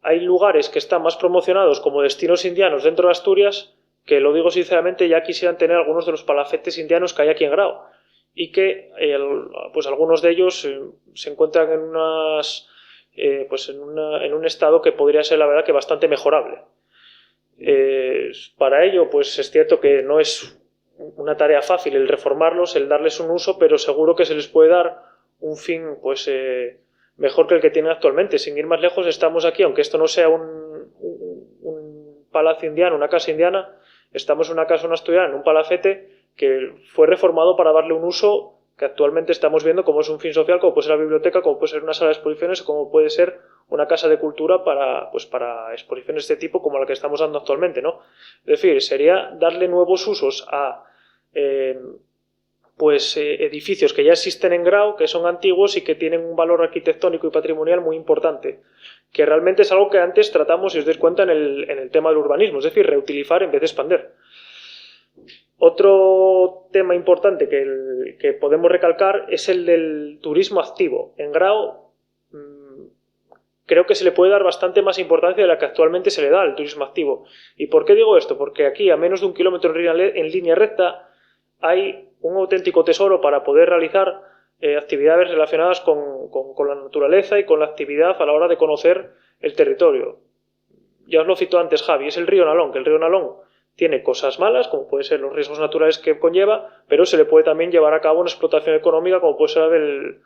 Hay lugares que están más promocionados como destinos indianos dentro de Asturias, que, lo digo sinceramente, ya quisieran tener algunos de los palacetes indianos que hay aquí en Grao, y que pues algunos de ellos se encuentran en un estado que podría ser, la verdad, que bastante mejorable. Para ello, pues es cierto que no es una tarea fácil el reformarlos, el darles un uso, pero seguro que se les puede dar un fin pues mejor que el que tienen actualmente. Sin ir más lejos, estamos aquí, aunque esto no sea un palacio indiano, una casa indiana, estamos en una casa asturiana, en un palacete que fue reformado para darle un uso que actualmente estamos viendo como es un fin social, como puede ser la biblioteca, como puede ser una sala de exposiciones, o como puede ser una casa de cultura para exposiciones de este tipo como la que estamos dando actualmente, ¿no? Es decir, sería darle nuevos usos a edificios que ya existen en Grao, que son antiguos y que tienen un valor arquitectónico y patrimonial muy importante, que realmente es algo que antes tratamos, si os dais cuenta, en el tema del urbanismo, es decir, reutilizar en vez de expandir. Otro tema importante que podemos recalcar es el del turismo activo. En Grao creo que se le puede dar bastante más importancia de la que actualmente se le da al turismo activo. ¿Y por qué digo esto? Porque aquí, a menos de 1 kilómetro en línea recta, hay un auténtico tesoro para poder realizar actividades relacionadas con la naturaleza y con la actividad a la hora de conocer el territorio. Ya os lo cito antes, Javi, es el río Nalón, que el río Nalón tiene cosas malas, como pueden ser los riesgos naturales que conlleva, pero se le puede también llevar a cabo una explotación económica, como puede ser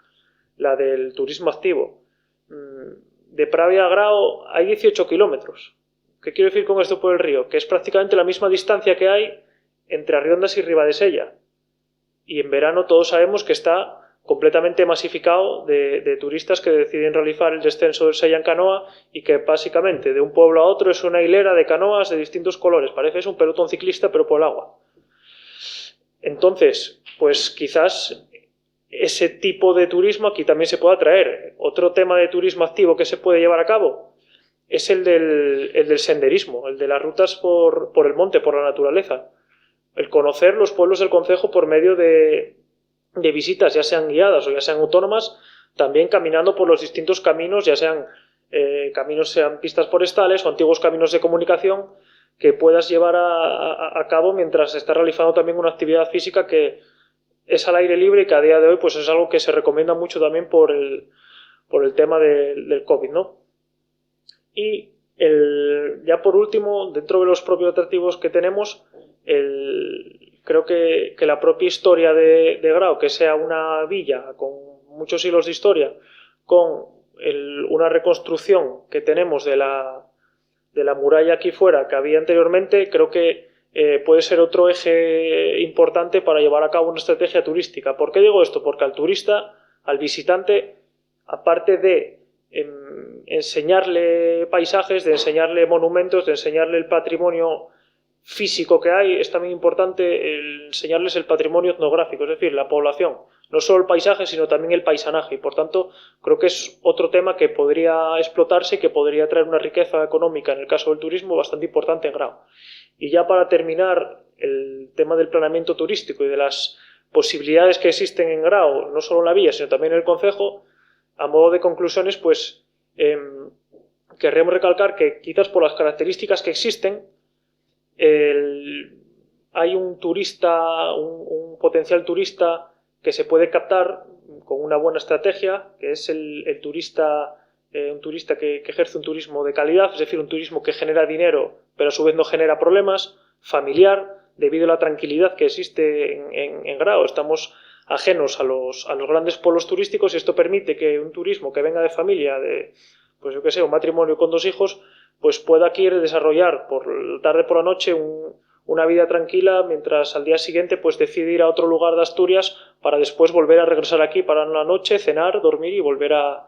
la del turismo activo. De Pravia a Grao hay 18 kilómetros. ¿Qué quiero decir con esto por el río? Que es prácticamente la misma distancia que hay entre Arriondas y Ribadesella. Y en verano todos sabemos que está completamente masificado de turistas que deciden realizar el descenso del Sella en canoa y que básicamente de un pueblo a otro es una hilera de canoas de distintos colores. Parece es un pelotón ciclista pero por el agua. Entonces, pues quizás ese tipo de turismo aquí también se pueda traer. Otro tema de turismo activo que se puede llevar a cabo es el del senderismo, el de las rutas por el monte, por la naturaleza. El conocer los pueblos del concejo por medio de visitas, ya sean guiadas o ya sean autónomas, también caminando por los distintos caminos, ya sean caminos, sean pistas forestales o antiguos caminos de comunicación, que puedas llevar a cabo mientras estás realizando también una actividad física que es al aire libre y que a día de hoy pues es algo que se recomienda mucho también por el tema del COVID, ¿no? Y ya por último, dentro de los propios atractivos que tenemos, creo que la propia historia de Grao, que sea una villa con muchos siglos de historia, con una reconstrucción que tenemos de la muralla aquí fuera que había anteriormente, creo que puede ser otro eje importante para llevar a cabo una estrategia turística. ¿Por qué digo esto? Porque al turista, al visitante, aparte de enseñarle paisajes, de enseñarle monumentos, de enseñarle el patrimonio físico que hay, es también importante enseñarles el patrimonio etnográfico, es decir, la población, no solo el paisaje, sino también el paisanaje, y por tanto creo que es otro tema que podría explotarse y que podría traer una riqueza económica en el caso del turismo bastante importante en Grao. Y ya para terminar, el tema del planeamiento turístico y de las posibilidades que existen en Grao, no solo en la villa, sino también en el concejo, a modo de conclusiones, pues querríamos recalcar que quizás por las características que existen, hay un turista, un potencial turista que se puede captar con una buena estrategia, que es un turista que ejerce un turismo de calidad, es decir, un turismo que genera dinero, pero a su vez no genera problemas, familiar, debido a la tranquilidad que existe en Grao. Estamos ajenos a los grandes polos turísticos y esto permite que un turismo que venga de familia, pues yo que sé, un matrimonio con 2 hijos, pues pueda aquí desarrollar por la tarde por la noche una vida tranquila, mientras al día siguiente pues decide ir a otro lugar de Asturias para después volver a regresar aquí para la noche, cenar, dormir y volver a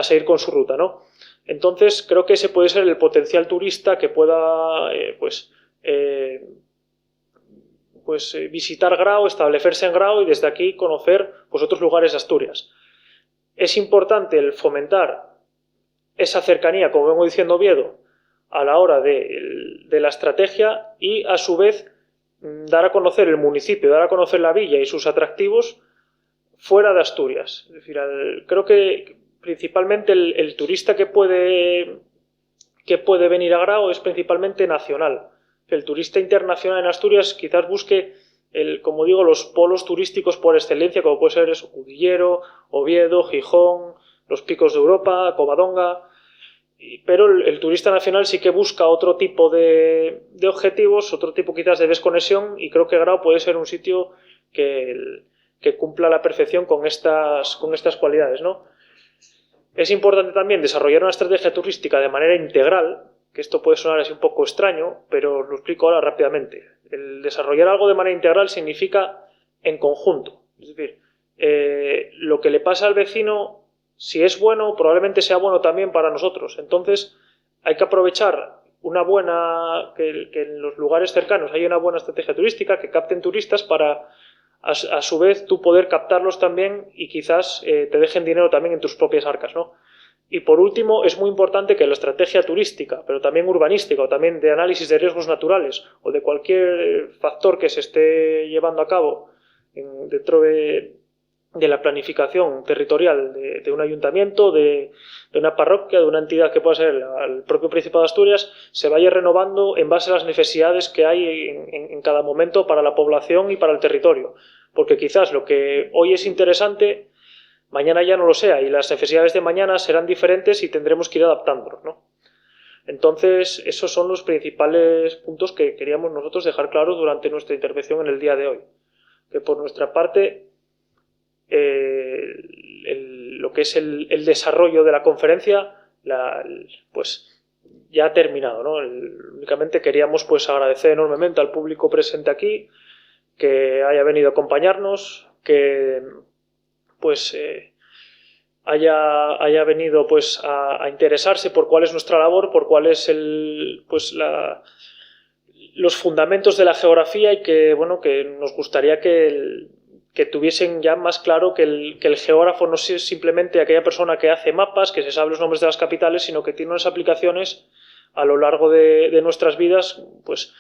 seguir con su ruta, ¿no? Entonces creo que ese puede ser el potencial turista que pueda visitar Grao, establecerse en Grao y desde aquí conocer pues otros lugares de Asturias. Es importante el fomentar esa cercanía, como vengo diciendo Oviedo, a la hora de la estrategia y a su vez dar a conocer el municipio, dar a conocer la villa y sus atractivos fuera de Asturias. Es decir, creo que principalmente el turista que puede venir a Grao es principalmente nacional. El turista internacional en Asturias quizás busque, como digo, los polos turísticos por excelencia, como puede ser Cudillero, Oviedo, Gijón, los picos de Europa, Covadonga, pero el turista nacional sí que busca otro tipo de objetivos, otro tipo quizás de desconexión, y creo que Grao puede ser un sitio que cumpla a la perfección con estas cualidades, ¿no? Es importante también desarrollar una estrategia turística de manera integral, que esto puede sonar así un poco extraño, pero lo explico ahora rápidamente. El desarrollar algo de manera integral significa en conjunto, es decir, lo que le pasa al vecino, si es bueno, probablemente sea bueno también para nosotros. Entonces hay que aprovechar que en los lugares cercanos haya una buena estrategia turística, que capten turistas para a su vez tú poder captarlos también y quizás te dejen dinero también en tus propias arcas, ¿no? Y por último, es muy importante que la estrategia turística, pero también urbanística o también de análisis de riesgos naturales o de cualquier factor que se esté llevando a cabo dentro de la planificación territorial de un ayuntamiento, de una parroquia, de una entidad que pueda ser el propio Principado de Asturias, se vaya renovando en base a las necesidades que hay en cada momento para la población y para el territorio. Porque quizás lo que hoy es interesante, mañana ya no lo sea, y las necesidades de mañana serán diferentes y tendremos que ir adaptándonos, ¿no? Entonces, esos son los principales puntos que queríamos nosotros dejar claros durante nuestra intervención en el día de hoy. Que por nuestra parte, lo que es el desarrollo de la conferencia, pues ya ha terminado, ¿no? Únicamente queríamos pues agradecer enormemente al público presente aquí, que haya venido a acompañarnos, que pues haya venido pues a interesarse por cuál es nuestra labor, por cuál es los fundamentos de la geografía, y que bueno, que nos gustaría que tuviesen ya más claro que el geógrafo no es simplemente aquella persona que hace mapas, que se sabe los nombres de las capitales, sino que tiene unas aplicaciones a lo largo de nuestras vidas pues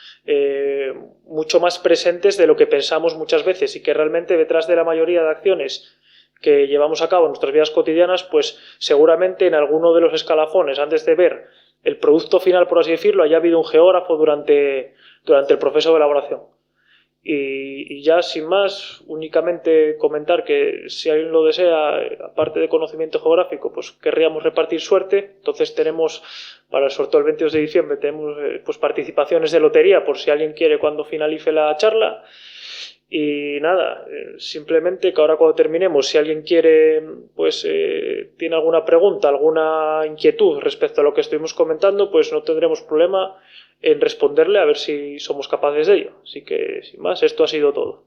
mucho más presentes de lo que pensamos muchas veces, y que realmente detrás de la mayoría de acciones que llevamos a cabo en nuestras vidas cotidianas, pues seguramente en alguno de los escalafones, antes de ver el producto final, por así decirlo, haya habido un geógrafo durante el proceso de elaboración. Y ya sin más, únicamente comentar que si alguien lo desea, aparte de conocimiento geográfico, pues querríamos repartir suerte. Entonces tenemos, para el sorteo del 22 de diciembre, tenemos pues participaciones de lotería por si alguien quiere cuando finalice la charla. Y nada, simplemente que ahora cuando terminemos, si alguien quiere, pues tiene alguna pregunta, alguna inquietud respecto a lo que estuvimos comentando, pues no tendremos problema en responderle, a ver si somos capaces de ello. Así que, sin más, esto ha sido todo.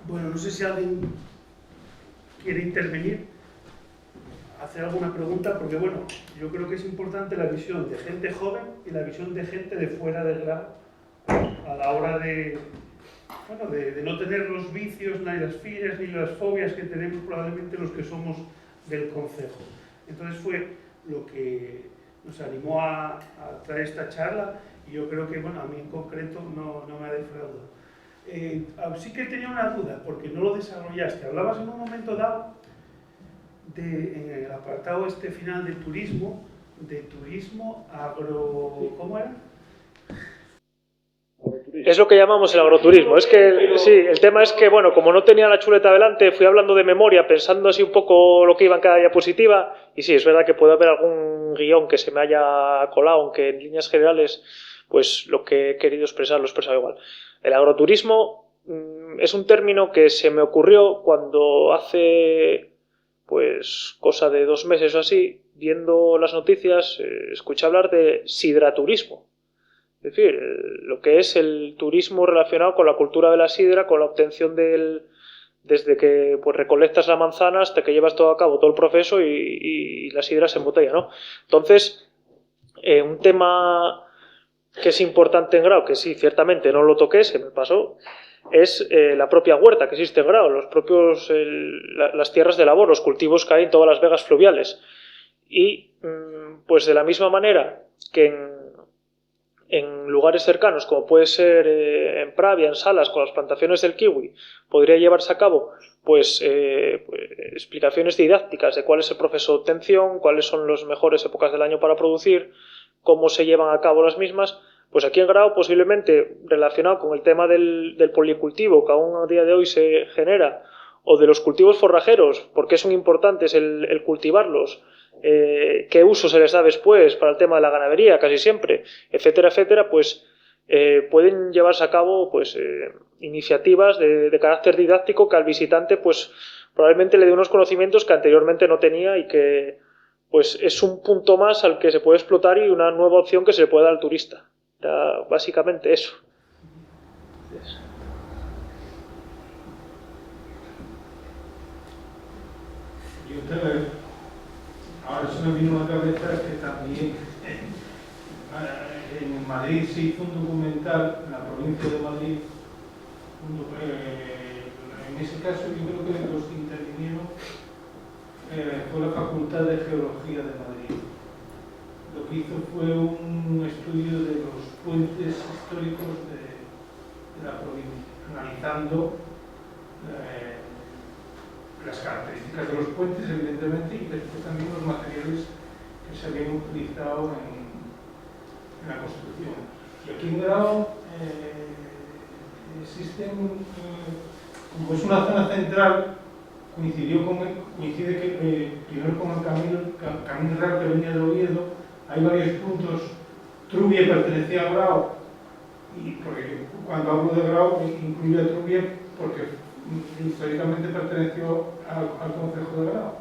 Bueno, no sé si alguien quiere intervenir, hacer alguna pregunta, porque bueno, yo creo que es importante la visión de gente joven y la visión de gente de fuera del grado a la hora de no tener los vicios, ni las filias, ni las fobias que tenemos probablemente los que somos del concejo. Entonces fue lo que nos animó a traer esta charla, y yo creo que, bueno, a mí en concreto no me ha defraudado. Sí que tenía una duda, porque no lo desarrollaste. Hablabas en un momento dado, en el apartado final de turismo agro... ¿Cómo era? Es lo que llamamos el agroturismo. Es que, sí, el tema es que, bueno, como no tenía la chuleta delante, fui hablando de memoria, pensando así un poco lo que iba en cada diapositiva, y sí, es verdad que puede haber algún guión que se me haya colado, aunque en líneas generales, pues lo que he querido expresar lo he expresado igual. El agroturismo es un término que se me ocurrió cuando hace, pues, cosa de 2 meses o así, viendo las noticias, escuché hablar de sidraturismo. Es decir, lo que es el turismo relacionado con la cultura de la sidra, con la obtención desde que pues recolectas la manzana hasta que llevas todo a cabo, todo el proceso, y la sidra se embotella, ¿no? Entonces, un tema que es importante en Grau, que sí, ciertamente no lo toqué, se me pasó, es la propia huerta que existe en Grau, las tierras de labor, los cultivos que hay en todas las vegas fluviales. Y pues de la misma manera que en lugares cercanos, como puede ser en Pravia, en Salas, con las plantaciones del kiwi, podría llevarse a cabo pues explicaciones didácticas de cuál es el proceso de obtención, cuáles son las mejores épocas del año para producir, cómo se llevan a cabo las mismas. Pues aquí en Grau, posiblemente relacionado con el tema del policultivo que aún a día de hoy se genera, o de los cultivos forrajeros, por qué son importantes el cultivarlos, qué uso se les da después para el tema de la ganadería, casi siempre, etcétera, etcétera, pues pueden llevarse a cabo pues iniciativas de carácter didáctico que al visitante pues probablemente le dé unos conocimientos que anteriormente no tenía, y que pues es un punto más al que se puede explotar y una nueva opción que se le puede dar al turista. Era básicamente eso. Ahora se me vino a la cabeza que también en Madrid se hizo un documental, en la provincia de Madrid, en ese caso yo creo que los que intervinieron fue la Facultad de Geología de Madrid. Lo que hizo fue un estudio de los puentes históricos de la provincia, analizando las características de los puentes, evidentemente, y después también los materiales que se habían utilizado en la construcción. Y aquí en Grao existen, como es una zona central, coincide que primero con el camino real que venía de Oviedo, hay varios puntos. Trubia pertenecía a Grao, y porque cuando hablo de Grao incluye a Trubia porque históricamente perteneció al concejo de Grao.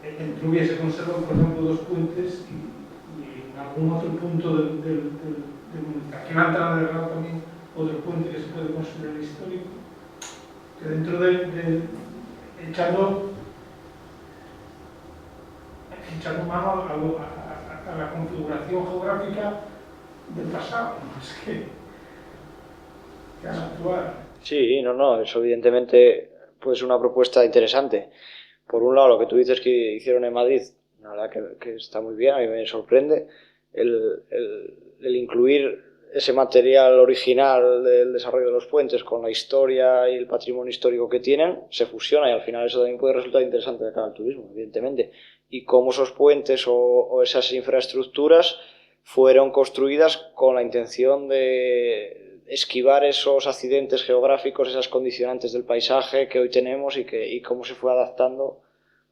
En Trubia se conservan, por ejemplo, 2 puentes y en algún otro punto aquí en la entrada de Grao también otro puente que se puede considerar histórico, que dentro echando mano a la configuración geográfica del pasado, más que a la actual. Sí, no, eso evidentemente puede ser una propuesta interesante. Por un lado, lo que tú dices que hicieron en Madrid, la verdad que está muy bien, a mí me sorprende el incluir ese material original del desarrollo de los puentes con la historia y el patrimonio histórico que tienen, se fusiona y al final eso también puede resultar interesante de cara al turismo, evidentemente. Y cómo esos puentes o esas infraestructuras fueron construidas con la intención de esquivar esos accidentes geográficos, esas condicionantes del paisaje que hoy tenemos y cómo se fue adaptando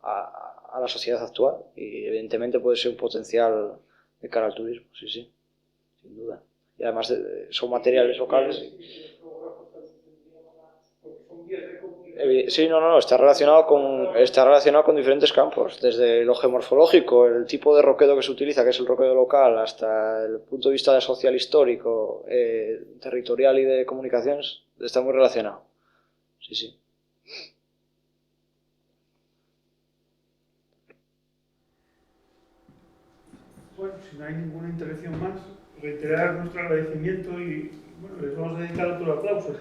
a la sociedad actual. Y evidentemente puede ser un potencial de cara al turismo, sí, sin duda. Y además son materiales locales. Sí, está relacionado con diferentes campos, desde lo geomorfológico, el tipo de roquedo que se utiliza, que es el roquedo local, hasta el punto de vista social histórico, territorial y de comunicaciones, está muy relacionado. Sí. Bueno, si no hay ninguna intervención más, reiterar nuestro agradecimiento y bueno, les vamos a dedicar otro aplauso.